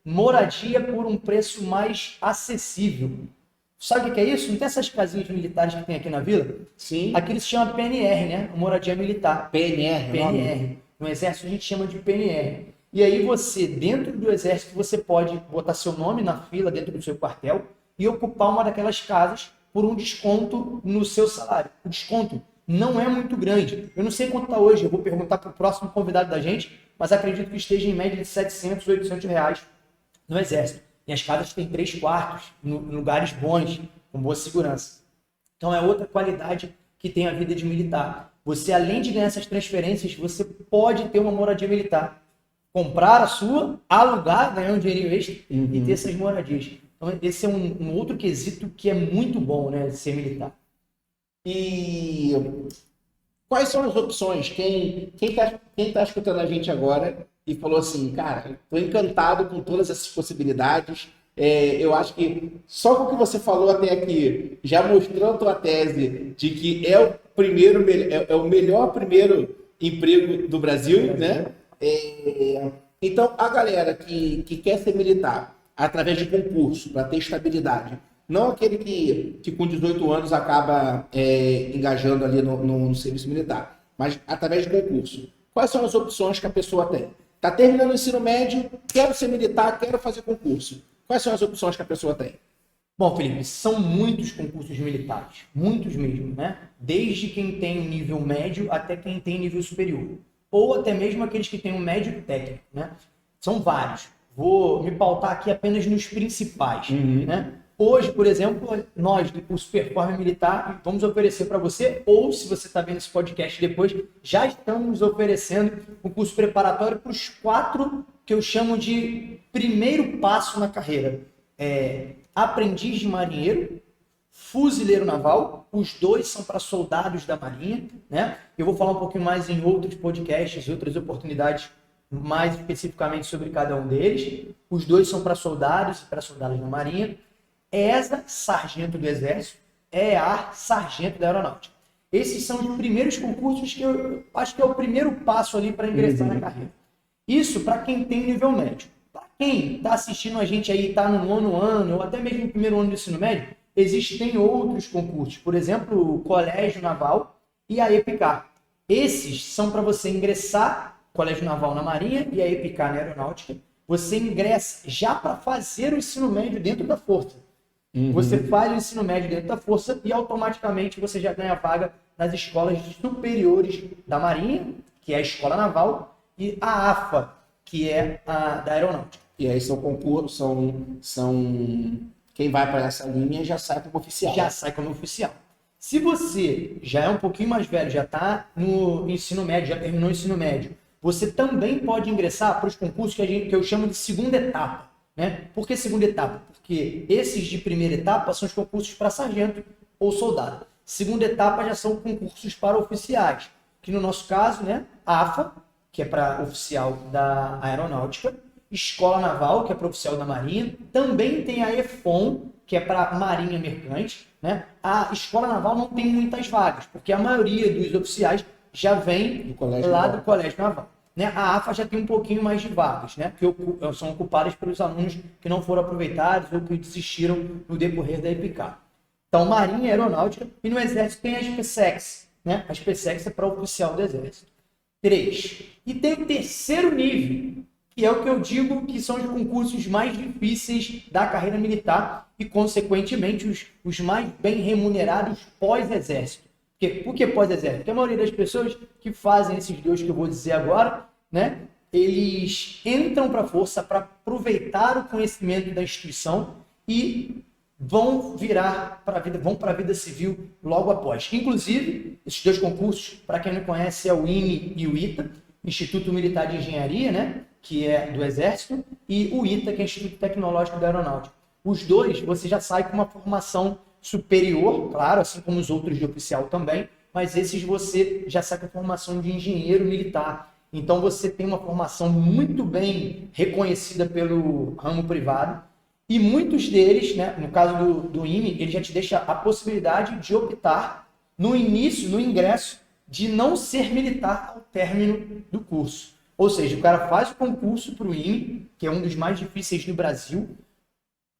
Moradia por um preço mais acessível. Sabe o que é isso? Não tem essas casinhas militares que tem aqui na vila? Sim. Aqui se chama PNR, né? Moradia militar. PNR. PNR. No exército a gente chama de PNR. E aí você, dentro do exército, você pode botar seu nome na fila dentro do seu quartel e ocupar uma daquelas casas por um desconto no seu salário. O desconto não é muito grande. Eu não sei quanto está hoje, eu vou perguntar para o próximo convidado da gente, mas acredito que esteja em média de 700, 800 reais no exército. E as casas têm 3 quartos, em lugares bons, com boa segurança. Então é outra qualidade que tem a vida de militar. Você, além de ganhar essas transferências, você pode ter uma moradia militar. Comprar a sua, alugar, ganhar um dinheirinho extra e ter essas moradias. Então esse é um outro quesito que é muito bom, né, de ser militar. E quais são as opções? Quem tá escutando a gente agora e falou assim, cara, estou encantado com todas essas possibilidades. Eu acho que só com o que você falou até aqui, já mostrou a tua tese de que é o melhor primeiro emprego do Brasil, né? Então, a galera que quer ser militar através de concurso, para ter estabilidade, não aquele que com 18 anos acaba engajando ali no serviço militar, mas através de concurso. Quais são as opções que a pessoa tem? Está terminando o ensino médio, quero ser militar, quero fazer concurso. Quais são as opções que a pessoa tem? Bom, Felipe, são muitos concursos militares, muitos mesmo, né? Desde quem tem nível médio até quem tem nível superior. ou até mesmo aqueles que têm um médio técnico, né? São vários. Vou me pautar aqui apenas nos principais, né? Hoje, por exemplo, nós do curso Performance Militar vamos oferecer para você, ou se você está vendo esse podcast depois, já estamos oferecendo um curso preparatório para os 4 que eu chamo de primeiro passo na carreira. Aprendiz de marinheiro, fuzileiro naval, os 2 são para soldados da Marinha, né? Eu vou falar um pouquinho mais em outros podcasts, outras oportunidades, mais especificamente sobre cada um deles. Os 2 são para soldados e para soldados da Marinha. ESA, sargento do Exército, EAR, sargento da Aeronáutica. Esses são os primeiros concursos que eu acho que é o primeiro passo ali para ingressar na carreira. Isso para quem tem nível médio. Para quem está assistindo a gente aí, está no 9º ano, ou até mesmo no primeiro ano do ensino médio, existem outros concursos. Por exemplo, o Colégio Naval e a EPICAR. Esses são para você ingressar Colégio Naval na Marinha e a EPICAR na Aeronáutica. Você ingressa já para fazer o ensino médio dentro da Força. Você faz o ensino médio dentro da Força e automaticamente você já ganha vaga nas escolas superiores da Marinha, que é a Escola Naval, e a AFA, que é a da Aeronáutica. E aí são concursos, são quem vai para essa linha já sai como oficial. Já sai como oficial. Se você já é um pouquinho mais velho, já está no ensino médio, já terminou o ensino médio, você também pode ingressar para os concursos que eu chamo de segunda etapa. Né? Por que segunda etapa? Porque esses de primeira etapa são os concursos para sargento ou soldado. Segunda etapa já são concursos para oficiais, que no nosso caso, né, a AFA, que é para oficial da Aeronáutica, Escola Naval, que é para oficial da Marinha, também tem a EFON, que é para Marinha Mercante. Né? A Escola Naval não tem muitas vagas, porque a maioria dos oficiais já vem do Colégio Naval. Né? A AFA já tem um pouquinho mais de vagas, né? Que são ocupadas pelos alunos que não foram aproveitados ou que desistiram no decorrer da EPICAR. Então, Marinha, Aeronáutica, e no Exército tem a SPSEX. Né? A SPSEX é para oficial do Exército. 3. E tem o terceiro nível, que é o que eu digo que são os concursos mais difíceis da carreira militar e, consequentemente, os mais bem remunerados pós-Exército. Por que pós-exército? Porque a maioria das pessoas que fazem esses 2 que eu vou dizer agora, né, eles entram para a Força para aproveitar o conhecimento da instituição e vão para a vida civil logo após. Inclusive, esses 2 concursos, para quem não conhece, é o IME e o ITA, Instituto Militar de Engenharia, né, que é do Exército, e o ITA, que é o Instituto Tecnológico da Aeronáutica. Os 2, você já sai com uma formação superior, claro, assim como os outros de oficial também, mas esses você já sai com a formação de engenheiro militar. Então você tem uma formação muito bem reconhecida pelo ramo privado e muitos deles, né, no caso do IME, ele já te deixa a possibilidade de optar no ingresso, de não ser militar ao término do curso. Ou seja, o cara faz o concurso para o IME, que é um dos mais difíceis do Brasil,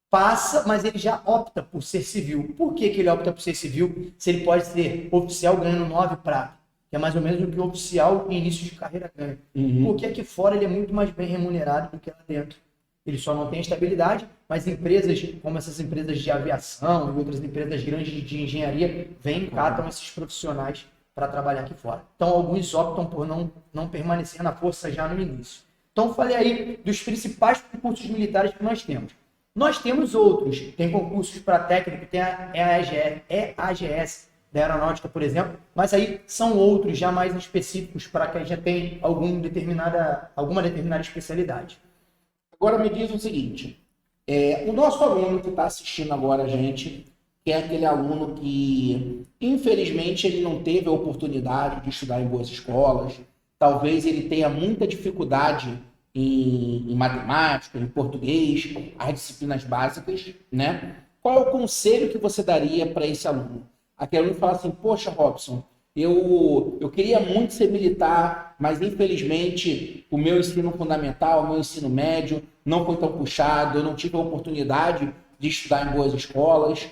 passa, mas ele já opta por ser civil. Por que ele opta por ser civil se ele pode ser oficial ganhando 9 prata? Que é mais ou menos o que o oficial em início de carreira ganha. Porque aqui fora ele é muito mais bem remunerado do que lá dentro. Ele só não tem estabilidade, mas empresas como essas empresas de aviação e outras empresas grandes de engenharia vêm e catam esses profissionais para trabalhar aqui fora. Então alguns optam por não permanecer na Força já no início. Então falei aí dos principais concursos militares que nós temos. Nós temos outros, tem concursos para técnico, tem a EAGS da Aeronáutica, por exemplo, mas aí são outros já mais específicos para quem já tem alguma determinada especialidade. Agora me diz o seguinte, o nosso aluno que está assistindo agora a gente, que é aquele aluno que, infelizmente, ele não teve a oportunidade de estudar em boas escolas, talvez ele tenha muita dificuldade em matemática, em português, as disciplinas básicas, né? Qual é o conselho que você daria para esse aluno? Aquele aluno fala assim, poxa, Robson, eu queria muito ser militar, mas infelizmente o meu ensino fundamental, o meu ensino médio não foi tão puxado, eu não tive a oportunidade de estudar em boas escolas,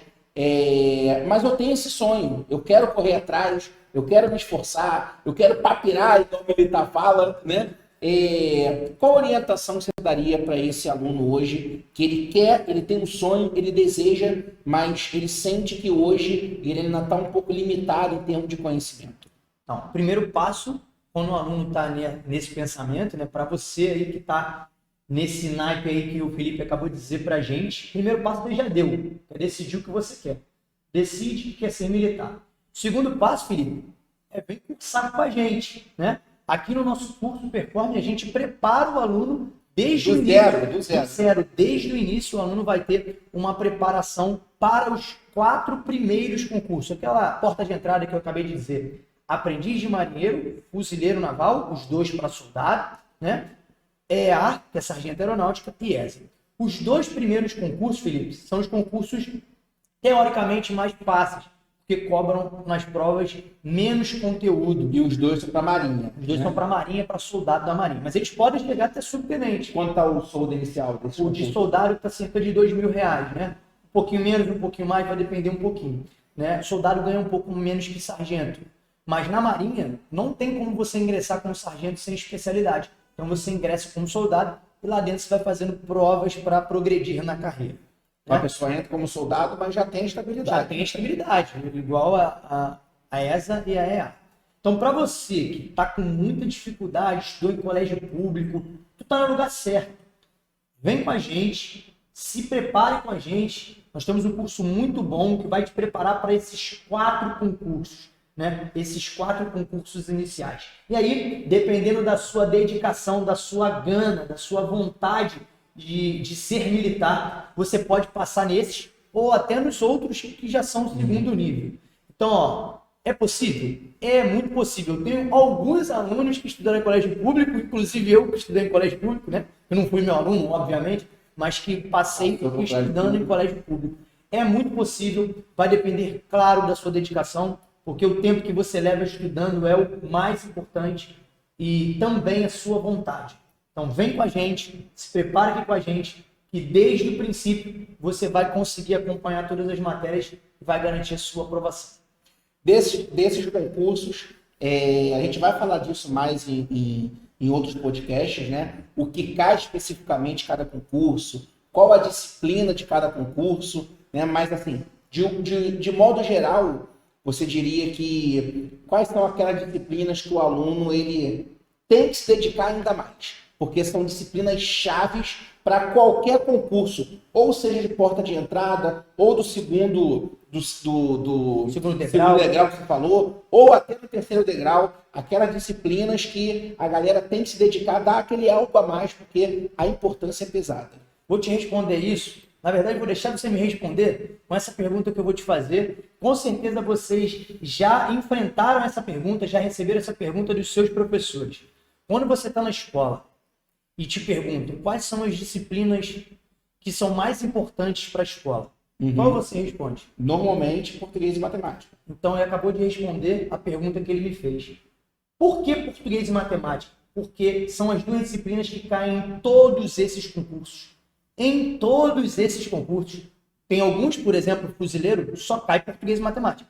mas eu tenho esse sonho, eu quero correr atrás, eu quero me esforçar, eu quero papirar, igual o militar fala, né? Qual orientação você daria para esse aluno hoje, que ele tem um sonho, ele deseja, mas ele sente que hoje ele ainda está um pouco limitado em termos de conhecimento? Então, primeiro passo, quando o aluno está nesse pensamento, né, para você aí que está nesse naipe aí que o Felipe acabou de dizer para a gente, o primeiro passo ele já deu, é decidir o que você quer. Decide que quer ser militar. O segundo passo, Felipe, é vem cursar com a gente, né? Aqui no nosso curso Performe, a gente prepara o aluno desde o início. Do zero. Desde o início, o aluno vai ter uma preparação para os 4 primeiros concursos. Aquela porta de entrada que eu acabei de dizer. Aprendiz de marinheiro, fuzileiro naval, os 2 para soldado, né? EA, que é sargento aeronáutica, e ESA. Os 2 primeiros concursos, Felipe, são os concursos teoricamente mais fáceis, porque cobram nas provas menos conteúdo. E os 2 são para a Marinha. Os 2 são para a Marinha, para soldado da Marinha. Mas eles podem chegar até subtenente. Quanto está o soldo inicial desse concurso? O de soldado está cerca de R$2.000, né? Um pouquinho menos, um pouquinho mais, vai depender um pouquinho. Né? O soldado ganha um pouco menos que sargento. Mas na Marinha, não tem como você ingressar como sargento sem especialidade. Então você ingressa como soldado e lá dentro você vai fazendo provas para progredir na carreira. A pessoa entra como soldado, mas já tem estabilidade. Já tem estabilidade, igual a ESA e a EA. Então, para você que está com muita dificuldade, estudou em colégio público, tu está no lugar certo. Vem com a gente, se prepare com a gente. Nós temos um curso muito bom que vai te preparar para esses 4 concursos, né? Esses 4 concursos iniciais. E aí, dependendo da sua dedicação, da sua gana, da sua vontade de ser militar, você pode passar nesses ou até nos outros que já são segundo nível. Então, ó, é possível? É muito possível. Eu tenho alguns alunos que estudaram em colégio público, inclusive eu que estudei em colégio público, né? Eu não fui meu aluno, obviamente, mas que passei estudando em colégio público. É muito possível, vai depender, claro, da sua dedicação, porque o tempo que você leva estudando é o mais importante e também a sua vontade. Então vem com a gente, se prepare aqui com a gente, que desde o princípio você vai conseguir acompanhar todas as matérias e vai garantir a sua aprovação. Desses concursos, a gente vai falar disso mais em outros podcasts, né? O que cai especificamente cada concurso, qual a disciplina de cada concurso, né? Mas assim, de modo geral, você diria que quais são aquelas disciplinas que o aluno ele tem que se dedicar ainda mais? Porque são disciplinas chaves para qualquer concurso, ou seja de porta de entrada, ou do segundo degrau que você falou, ou até no terceiro degrau, aquelas disciplinas que a galera tem que se dedicar, dar aquele algo a mais, porque a importância é pesada. Vou te responder isso. Na verdade, vou deixar você me responder com essa pergunta que eu vou te fazer. Com certeza vocês já enfrentaram essa pergunta, já receberam essa pergunta dos seus professores. Quando você está na escola e te perguntam quais são as disciplinas que são mais importantes para a escola, qual você responde? Normalmente, português e matemática. Então, ele acabou de responder a pergunta que ele me fez. Por que português e matemática? Porque são as 2 disciplinas que caem em todos esses concursos. Em todos esses concursos. Tem alguns, por exemplo, fuzileiro, só cai português e matemática.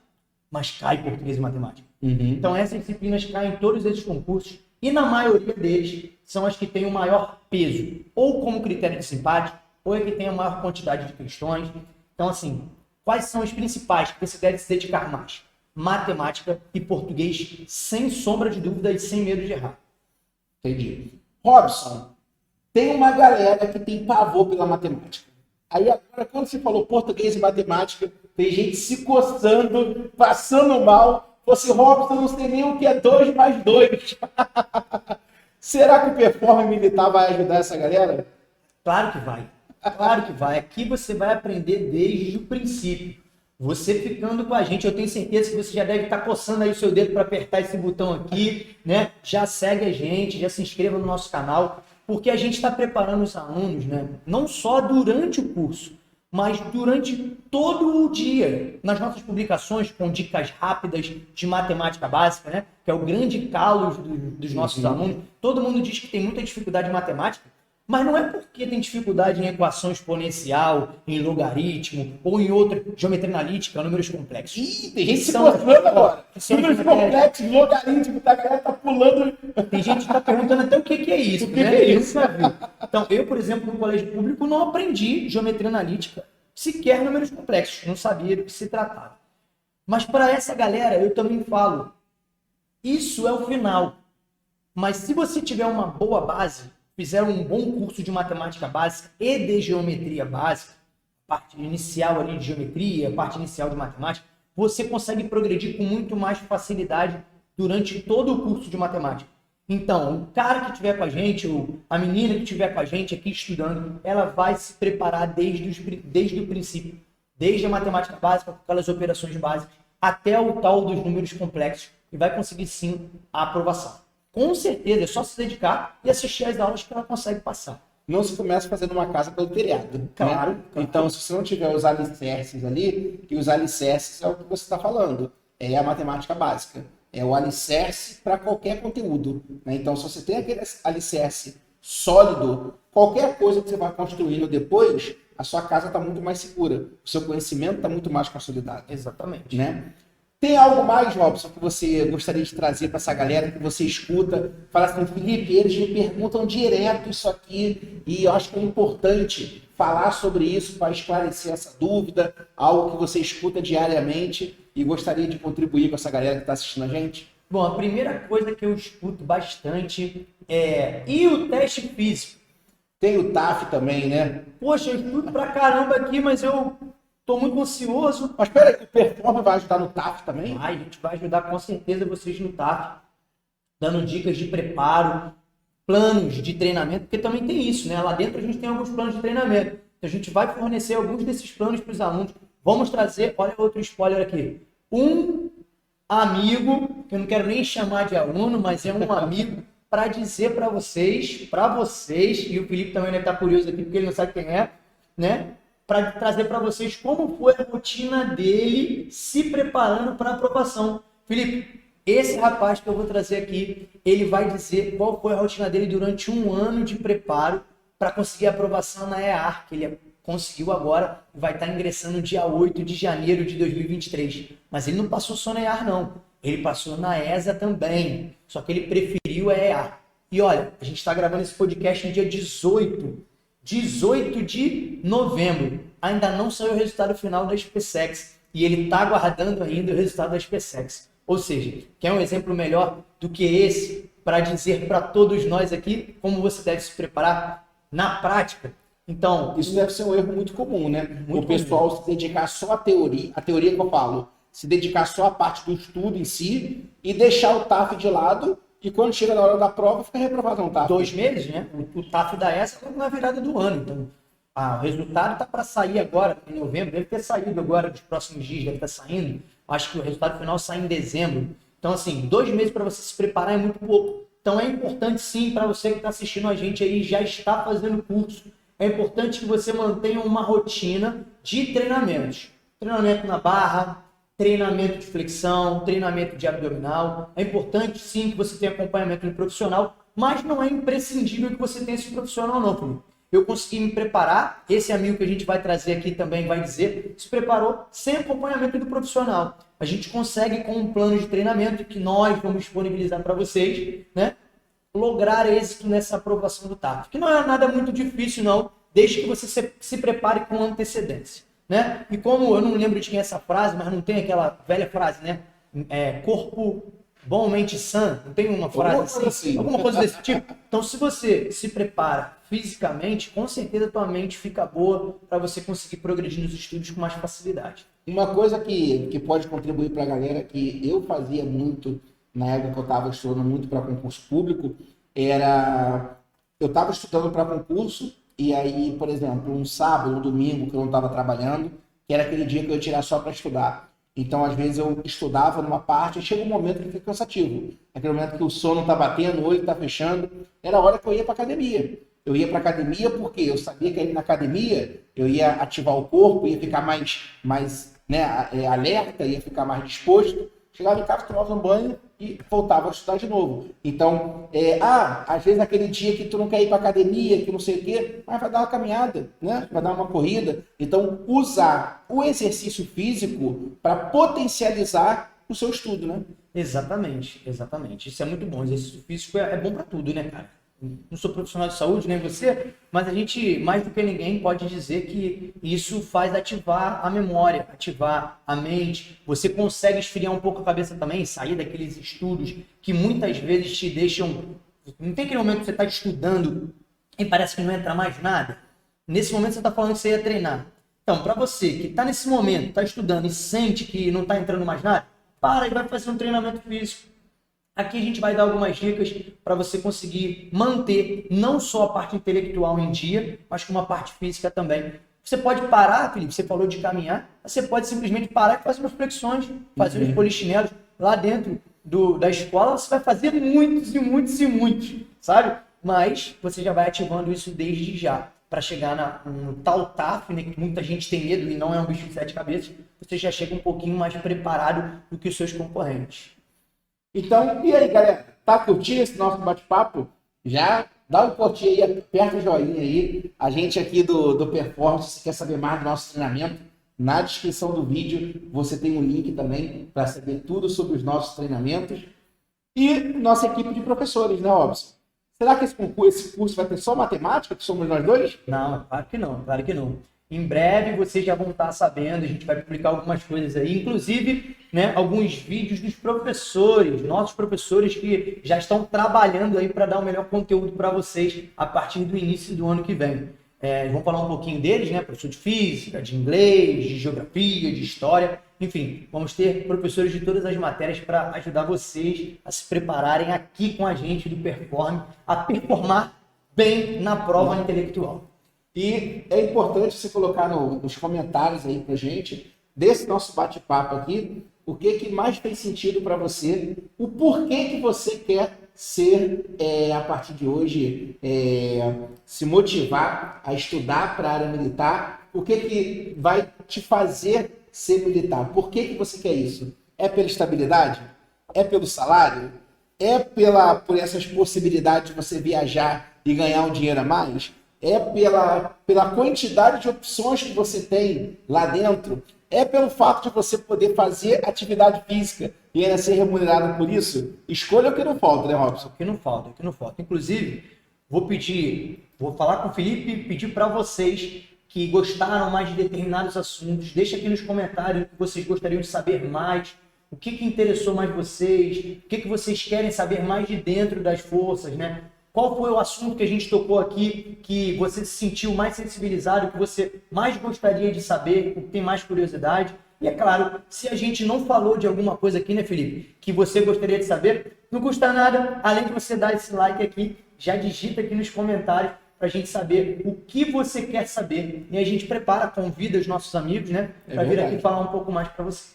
Mas cai português e matemática. Então, essas disciplinas caem em todos esses concursos. E na maioria deles são as que têm o maior peso, ou como critério de desempate, ou é que tem a maior quantidade de questões. Então, assim, quais são as principais que você deve se dedicar mais? Matemática e português, sem sombra de dúvida e sem medo de errar. Entendi. Robson, tem uma galera que tem pavor pela matemática. Aí agora, quando você falou português e matemática, tem gente se coçando, passando mal. Você, Robson, não sei nem o que é 2 mais 2. Será que o Performe Militar vai ajudar essa galera? Claro que vai. Claro que vai. Aqui você vai aprender desde o princípio. Você ficando com a gente, eu tenho certeza que você já deve estar coçando aí o seu dedo para apertar esse botão aqui, né? Já segue a gente, já se inscreva no nosso canal, porque a gente está preparando os alunos, né? Não só durante o curso, mas durante todo o dia, nas nossas publicações com dicas rápidas de matemática básica, né? Que é o grande calo dos nossos alunos. Todo mundo diz que tem muita dificuldade em matemática, mas não é porque tem dificuldade em equação exponencial, em logaritmo, ou em outra geometria analítica, números complexos. Ih, tem gente se coçando agora. Números complexos, logaritmo, a galera tá pulando. Tem gente que está perguntando até o que é isso, né? Que é isso? Então, eu, por exemplo, no colégio público, não aprendi geometria analítica, sequer números complexos, não sabia do que se tratava. Mas para essa galera, eu também falo, isso é o final. Mas se você tiver uma boa base, fizer um bom curso de matemática básica e de geometria básica, parte inicial ali de geometria, parte inicial de matemática, você consegue progredir com muito mais facilidade durante todo o curso de matemática. Então, o cara que estiver com a gente, a menina que estiver com a gente aqui estudando, ela vai se preparar desde o princípio, desde a matemática básica, com aquelas operações básicas, até o tal dos números complexos, e vai conseguir sim a aprovação. Com certeza, é só se dedicar e assistir às aulas que ela consegue passar. Não se começa fazendo uma casa pelo telhado. Claro, né? claro. Então, se você não tiver os alicerces ali, e os alicerces é o que você está falando, é a matemática básica. É o alicerce para qualquer conteúdo. Né? Então, se você tem aquele alicerce sólido, qualquer coisa que você vai construindo depois, a sua casa está muito mais segura. O seu conhecimento está muito mais consolidado. Exatamente. Né? Tem algo mais, Robson, que você gostaria de trazer para essa galera, que você escuta? Fala assim, Felipe, eles me perguntam direto isso aqui e eu acho que é importante falar sobre isso para esclarecer essa dúvida, algo que você escuta diariamente e gostaria de contribuir com essa galera que está assistindo a gente? Bom, a primeira coisa que eu escuto bastante é: e o teste físico? Tem o TAF também, né? Poxa, eu estudo pra caramba aqui, mas eu tô muito ansioso. Mas espera aí, o Performa vai ajudar no TAF também? A gente vai ajudar com certeza vocês no TAF, dando dicas de preparo, planos de treinamento, porque também tem isso, né? Lá dentro a gente tem alguns planos de treinamento. Então a gente vai fornecer alguns desses planos para os alunos. Vamos trazer, olha outro spoiler aqui, um amigo, que eu não quero nem chamar de aluno, mas é um amigo, para dizer para vocês, e o Felipe também deve estar curioso aqui, porque ele não sabe quem é, né? Para trazer para vocês como foi a rotina dele se preparando para a aprovação. Felipe, esse rapaz que eu vou trazer aqui, ele vai dizer qual foi a rotina dele durante um ano de preparo para conseguir a aprovação na EAR, que ele conseguiu agora, vai estar ingressando no dia 8 de janeiro de 2023. Mas ele não passou só na EAR, não. Ele passou na ESA também, só que ele preferiu a EAR. E olha, a gente está gravando esse podcast no dia 18 de novembro. Ainda não saiu o resultado final da SpaceX e ele está aguardando ainda o resultado da SpaceX. Ou seja, quer um exemplo melhor do que esse para dizer para todos nós aqui como você deve se preparar na prática? Então, isso deve ser um erro muito comum, né? Muito o pessoal comum. Se dedicar só à teoria, a teoria que eu falo, se dedicar só à parte do estudo em si e deixar o TAF de lado e quando chega na hora da prova fica reprovado no TAF. 2 meses, né? O TAF da ESA é na virada do ano, então o resultado está para sair agora, em novembro, deve ter saído agora, nos próximos dias deve estar saindo. Acho que o resultado final sai em dezembro. Então, assim, 2 meses para você se preparar é muito pouco. Então, é importante sim, para você que está assistindo a gente aí, já está fazendo curso, é importante que você mantenha uma rotina de treinamentos. Treinamento na barra, treinamento de flexão, treinamento de abdominal. É importante sim que você tenha acompanhamento de profissional, mas não é imprescindível que você tenha esse profissional não, Felipe. Eu consegui me preparar, esse amigo que a gente vai trazer aqui também vai dizer, se preparou sem acompanhamento do profissional. A gente consegue, com um plano de treinamento que nós vamos disponibilizar para vocês, né, lograr êxito nessa aprovação do TAF. Que não é nada muito difícil, não, desde que você se prepare com antecedência. Né? E como eu não lembro de quem é essa frase, mas não tem aquela velha frase, né? Corpo bom, mente sã, não tem uma frase assim? Alguma coisa desse tipo? Então, se você se prepara fisicamente, com certeza tua mente fica boa para você conseguir progredir nos estudos com mais facilidade. Uma coisa que pode contribuir para a galera, que eu fazia muito na época que eu estava estudando muito para concurso público, era... Eu estava estudando para concurso e aí, por exemplo, um sábado, um domingo que eu não estava trabalhando, que era aquele dia que eu ia tirar só para estudar. Então, às vezes, eu estudava numa parte e chega um momento que fica cansativo. Aquele momento que o sono está batendo, o olho está fechando. Era a hora que eu ia para academia. Eu ia para academia porque eu sabia que ali na academia eu ia ativar o corpo, ia ficar mais alerta, ia ficar mais disposto. Chegava em casa, tomava um banho e voltava a estudar de novo. Então, às vezes naquele dia que tu não quer ir para academia, que não sei o quê, mas vai dar uma caminhada, né? Vai dar uma corrida. Então, usar o exercício físico para potencializar o seu estudo, né? Exatamente, exatamente. Isso é muito bom. O exercício físico é bom para tudo, né, cara? Não sou profissional de saúde, nem você, mas a gente, mais do que ninguém, pode dizer que isso faz ativar a memória, ativar a mente. Você consegue esfriar um pouco a cabeça também, sair daqueles estudos que muitas vezes te deixam Não tem aquele momento que você está estudando e parece que não entra mais nada? Nesse momento você está falando que você ia treinar. Então, para você que está nesse momento, está estudando e sente que não está entrando mais nada, para e vai fazer um treinamento físico. Aqui a gente vai dar algumas dicas para você conseguir manter não só a parte intelectual em dia, mas como a parte física também. Você pode parar, Felipe, você falou de caminhar, você pode simplesmente parar e fazer umas flexões, fazer uns polichinelos lá dentro da escola, você vai fazer muitos e muitos e muitos, sabe? Mas você já vai ativando isso desde já. Para chegar no tal TAF, né, que muita gente tem medo e não é um bicho de 7 cabeças, você já chega um pouquinho mais preparado do que os seus concorrentes. Então, e aí, galera? Tá curtindo esse nosso bate-papo? Já dá um curtir aí, aperta o joinha aí. A gente aqui do Performance, se quer saber mais do nosso treinamento, na descrição do vídeo você tem um link também para saber tudo sobre os nossos treinamentos. E nossa equipe de professores, né, Robson? Será que esse curso vai ter só matemática, que somos nós dois? Não, claro que não, claro que não. Em breve vocês já vão estar sabendo, a gente vai publicar algumas coisas aí, inclusive, né, alguns vídeos dos professores, nossos professores que já estão trabalhando aí para dar o melhor conteúdo para vocês a partir do início do ano que vem. Vamos falar um pouquinho deles, né? Professor de física, de inglês, de geografia, de história, enfim, vamos ter professores de todas as matérias para ajudar vocês a se prepararem aqui com a gente do Perform, a performar bem na prova intelectual. E é importante você colocar nos comentários aí pra gente, desse nosso bate-papo aqui, o que mais fez sentido para você, o porquê que você quer ser, a partir de hoje, se motivar a estudar para a área militar, o que vai te fazer ser militar, por que você quer isso? É pela estabilidade? É pelo salário? É por essas possibilidades de você viajar e ganhar um dinheiro a mais? É pela quantidade de opções que você tem lá dentro? É pelo fato de você poder fazer atividade física e ainda ser remunerado por isso? Escolha o que não falta, né, Robson? O que não falta. Inclusive, vou falar com o Felipe e pedir para vocês que gostaram mais de determinados assuntos, deixa aqui nos comentários o que vocês gostariam de saber mais, o que interessou mais vocês, o que vocês querem saber mais de dentro das forças, né? Qual foi o assunto que a gente tocou aqui que você se sentiu mais sensibilizado, que você mais gostaria de saber, que tem mais curiosidade? E é claro, se a gente não falou de alguma coisa aqui, né, Felipe, que você gostaria de saber, não custa nada, além de você dar esse like aqui, já digita aqui nos comentários para a gente saber o que você quer saber. E a gente convida os nossos amigos, né, para vir aqui falar um pouco mais para vocês.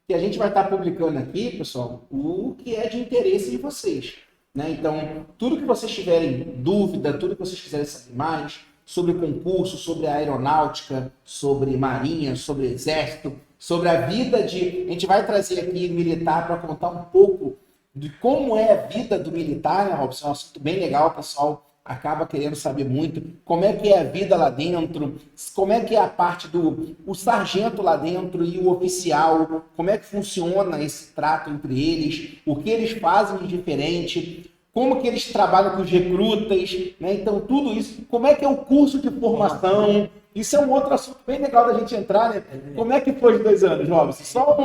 E a gente vai estar publicando aqui, pessoal, o que é de interesse de vocês. Né? Então, tudo que vocês tiverem dúvida, tudo que vocês quiserem saber mais sobre concurso, sobre a aeronáutica, sobre marinha, sobre exército, sobre a vida a gente vai trazer aqui militar para contar um pouco de como é a vida do militar, né, Robson? É um assunto bem legal, o pessoal acaba querendo saber muito como é que é a vida lá dentro, como é que é a parte o sargento lá dentro e o oficial, como é que funciona esse trato entre eles, o que eles fazem de diferente, como que eles trabalham com os recrutas, né? Então tudo isso, como é que é o curso de formação, isso é um outro assunto bem legal da gente entrar, né? Como é que foi os 2 anos, Robson? Só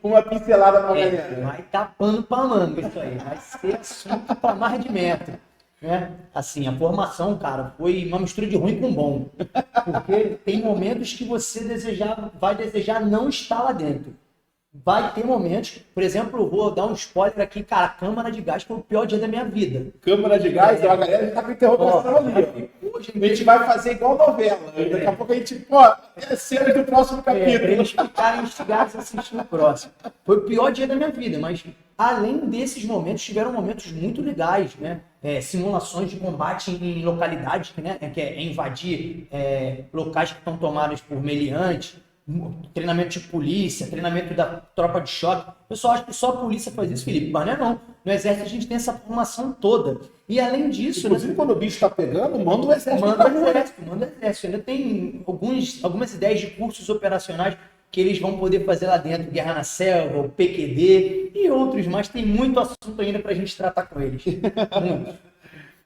uma pincelada para a galera. Vai tapando para manga isso aí, vai ser assunto para mais de metro. Né? Assim, a formação, cara, foi uma mistura de ruim com bom. Porque tem momentos que você vai desejar não estar lá dentro. Vai ter momentos, por exemplo, eu vou dar um spoiler aqui, cara, a Câmara de Gás foi o pior dia da minha vida. Câmara de Gás, a galera já tá com interrogação ali. A gente vai fazer igual novela. Daqui a pouco a gente, é cenas do próximo capítulo. Pra eles ficarem instigados a assistir o próximo. Foi o pior dia da minha vida, mas além desses momentos, tiveram momentos muito legais, né? Simulações de combate em localidades, né? Que é invadir locais que estão tomados por meliantes, treinamento de polícia, treinamento da tropa de choque. O pessoal acha que só a polícia faz isso, Felipe, mas não. No exército a gente tem essa formação toda. E além disso... Inclusive, quando o bicho está pegando, manda o exército. Manda o exército. Ainda tem algumas ideias de cursos operacionais que eles vão poder fazer lá dentro, Guerra na Selva, o PQD e outros mais. Tem muito assunto ainda para a gente tratar com eles.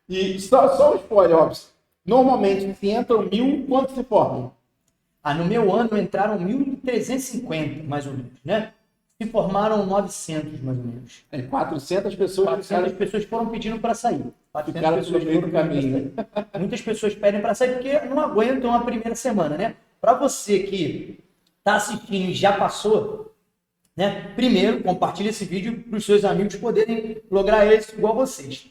E só um spoiler, Robson. Normalmente, se entram 1.000, quantos se formam? No meu ano entraram 1.350, mais ou menos, né? se formaram 900, mais ou menos. 400 pessoas. 400 pessoas foram pedindo para sair. 400 ficaram pessoas no meio do foram pedindo caminho. pra sair. Muitas pessoas pedem para sair porque não aguentam a primeira semana, né? Para você que está assistindo e já passou, né? Primeiro, compartilhe esse vídeo para os seus amigos poderem lograr êxito igual vocês.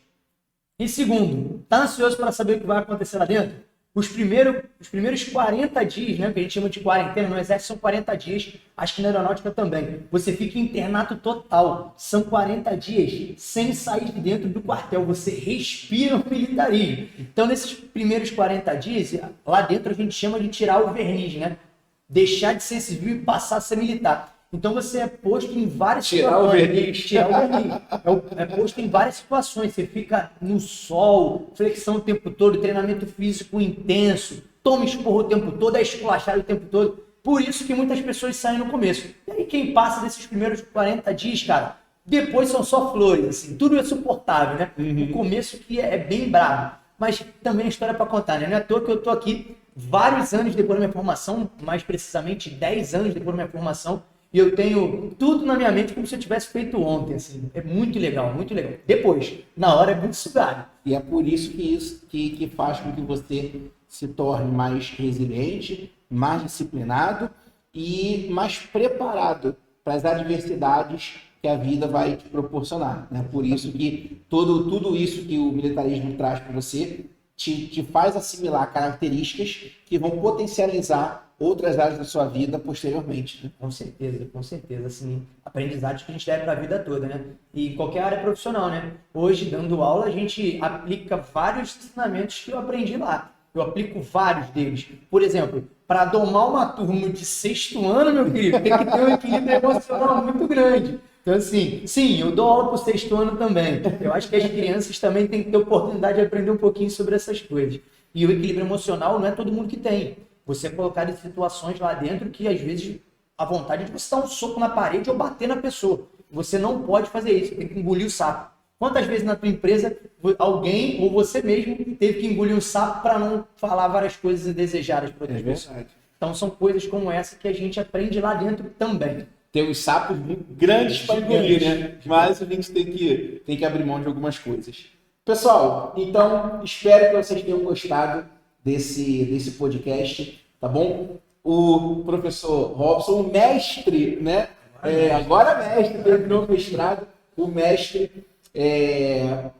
E segundo, está ansioso para saber o que vai acontecer lá dentro? Os primeiros 40 dias, né, que a gente chama de quarentena, no Exército são 40 dias, acho que na Aeronáutica também. Você fica em internato total. São 40 dias sem sair de dentro do quartel. Você respira o militarismo. Então, nesses primeiros 40 dias, lá dentro a gente chama de tirar o verniz, né? Deixar de ser civil e passar a ser militar. Então você é posto em várias situações. Tirar o verniz. É posto em várias situações. Você fica no sol, flexão o tempo todo, treinamento físico intenso, toma esporro o tempo todo, é esculachado o tempo todo. Por isso que muitas pessoas saem no começo. E aí quem passa desses primeiros 40 dias, cara, depois são só flores, assim, tudo é suportável, né? O começo que é bem bravo. Mas também é história para contar, né? Não é à toa que eu tô aqui vários anos depois da minha formação, mais precisamente 10 anos depois da minha formação, e eu tenho tudo na minha mente como se eu tivesse feito ontem, assim. É muito legal, muito legal. Depois, na hora é muito sugado. E é por isso que faz com que você se torne mais resiliente, mais disciplinado e mais preparado para as adversidades que a vida vai te proporcionar, né? Por isso que tudo isso que o militarismo traz para você te faz assimilar características que vão potencializar outras áreas da sua vida posteriormente, né? Com certeza, assim, aprendizados que a gente leva para a vida toda, né? E qualquer área profissional, né? Hoje, dando aula, a gente aplica vários ensinamentos que eu aprendi lá. Eu aplico vários deles. Por exemplo, para domar uma turma de 6º ano, meu querido, tem que ter um equilíbrio emocional muito grande. Então, assim, sim, eu dou aula para o 6º ano também. Eu acho que as crianças também têm que ter oportunidade de aprender um pouquinho sobre essas coisas. E o equilíbrio emocional não é todo mundo que tem. Você é colocado em situações lá dentro que, às vezes, a vontade de você dar um soco na parede ou bater na pessoa. Você não pode fazer isso, tem que engolir o sapo. Quantas vezes na tua empresa alguém ou você mesmo teve que engolir um sapo para não falar várias coisas indesejadas para outras pessoas? Então são coisas como essa que a gente aprende lá dentro também. Tem os sapos grandes para engolir, né? Mas a gente tem que abrir mão de algumas coisas. Pessoal, então espero que vocês tenham gostado desse podcast, tá bom? O professor Robson, o mestre, né? Agora mestre, terminou o mestrado, o mestre,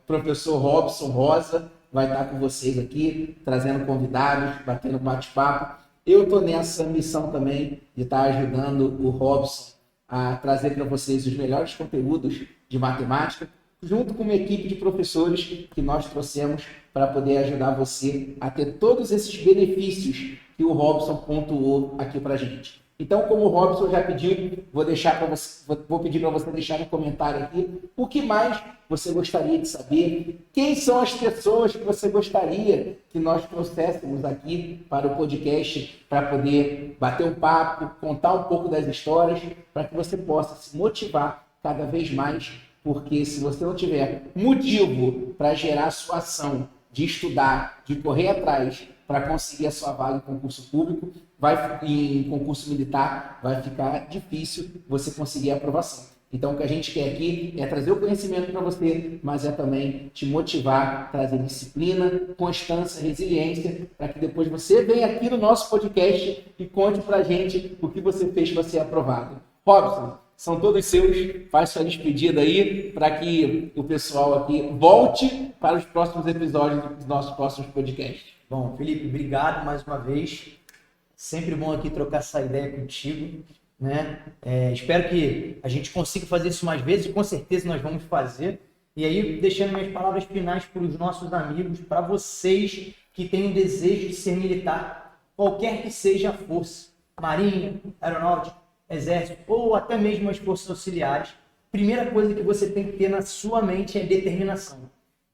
professor Robson Rosa, vai estar com vocês aqui, trazendo convidados, batendo bate-papo. Eu estou nessa missão também de estar ajudando o Robson a trazer para vocês os melhores conteúdos de matemática, junto com uma equipe de professores que nós trouxemos para poder ajudar você a ter todos esses benefícios que o Robson pontuou aqui para a gente. Então, como o Robson já pediu, vou pedir para você deixar no comentário aqui o que mais você gostaria de saber, quem são as pessoas que você gostaria que nós trouxéssemos aqui para o podcast, para poder bater um papo, contar um pouco das histórias, para que você possa se motivar cada vez mais, porque se você não tiver motivo para gerar sua ação de estudar, de correr atrás para conseguir a sua vaga em concurso público, em concurso militar, vai ficar difícil você conseguir a aprovação. Então, o que a gente quer aqui é trazer o conhecimento para você, mas é também te motivar, trazer disciplina, constância, resiliência, para que depois você venha aqui no nosso podcast e conte para a gente o que você fez para ser aprovado. Robson, são todos seus, faz sua despedida aí, para que o pessoal aqui volte para os próximos episódios dos nossos próximos podcasts. Bom, Felipe, obrigado mais uma vez. Sempre bom aqui trocar essa ideia contigo, né? Espero que a gente consiga fazer isso mais vezes, e com certeza nós vamos fazer. E aí, deixando minhas palavras finais para os nossos amigos, para vocês que têm o desejo de ser militar, qualquer que seja a força, marinha, aeronáutica, exército ou até mesmo as forças auxiliares, primeira coisa que você tem que ter na sua mente é determinação.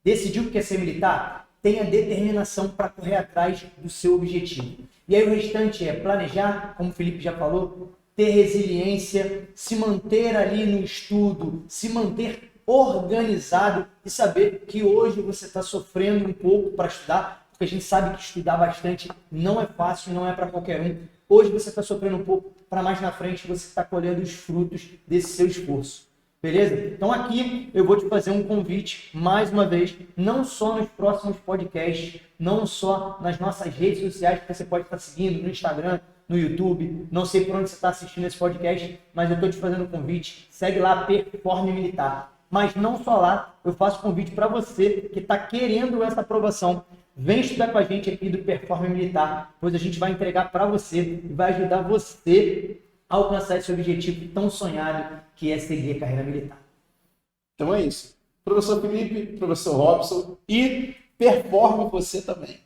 Decidiu que quer ser militar? Tenha determinação para correr atrás do seu objetivo. E aí o restante é planejar, como o Felipe já falou, ter resiliência, se manter ali no estudo, se manter organizado e saber que hoje você está sofrendo um pouco para estudar, porque a gente sabe que estudar bastante não é fácil, não é para qualquer um. Hoje você está sofrendo um pouco, para mais na frente você estar colhendo os frutos desse seu esforço. Beleza? Então aqui eu vou te fazer um convite, mais uma vez, não só nos próximos podcasts, não só nas nossas redes sociais que você pode estar seguindo, no Instagram, no YouTube, não sei por onde você está assistindo esse podcast, mas eu estou te fazendo um convite, segue lá, Performe Militar. Mas não só lá, eu faço convite para você que está querendo essa aprovação. Vem estudar com a gente aqui do Performe Militar, pois a gente vai entregar para você e vai ajudar você a alcançar esse objetivo tão sonhado que é seguir a carreira militar. Então é isso. Professor Felipe, professor Robson, e performe você também.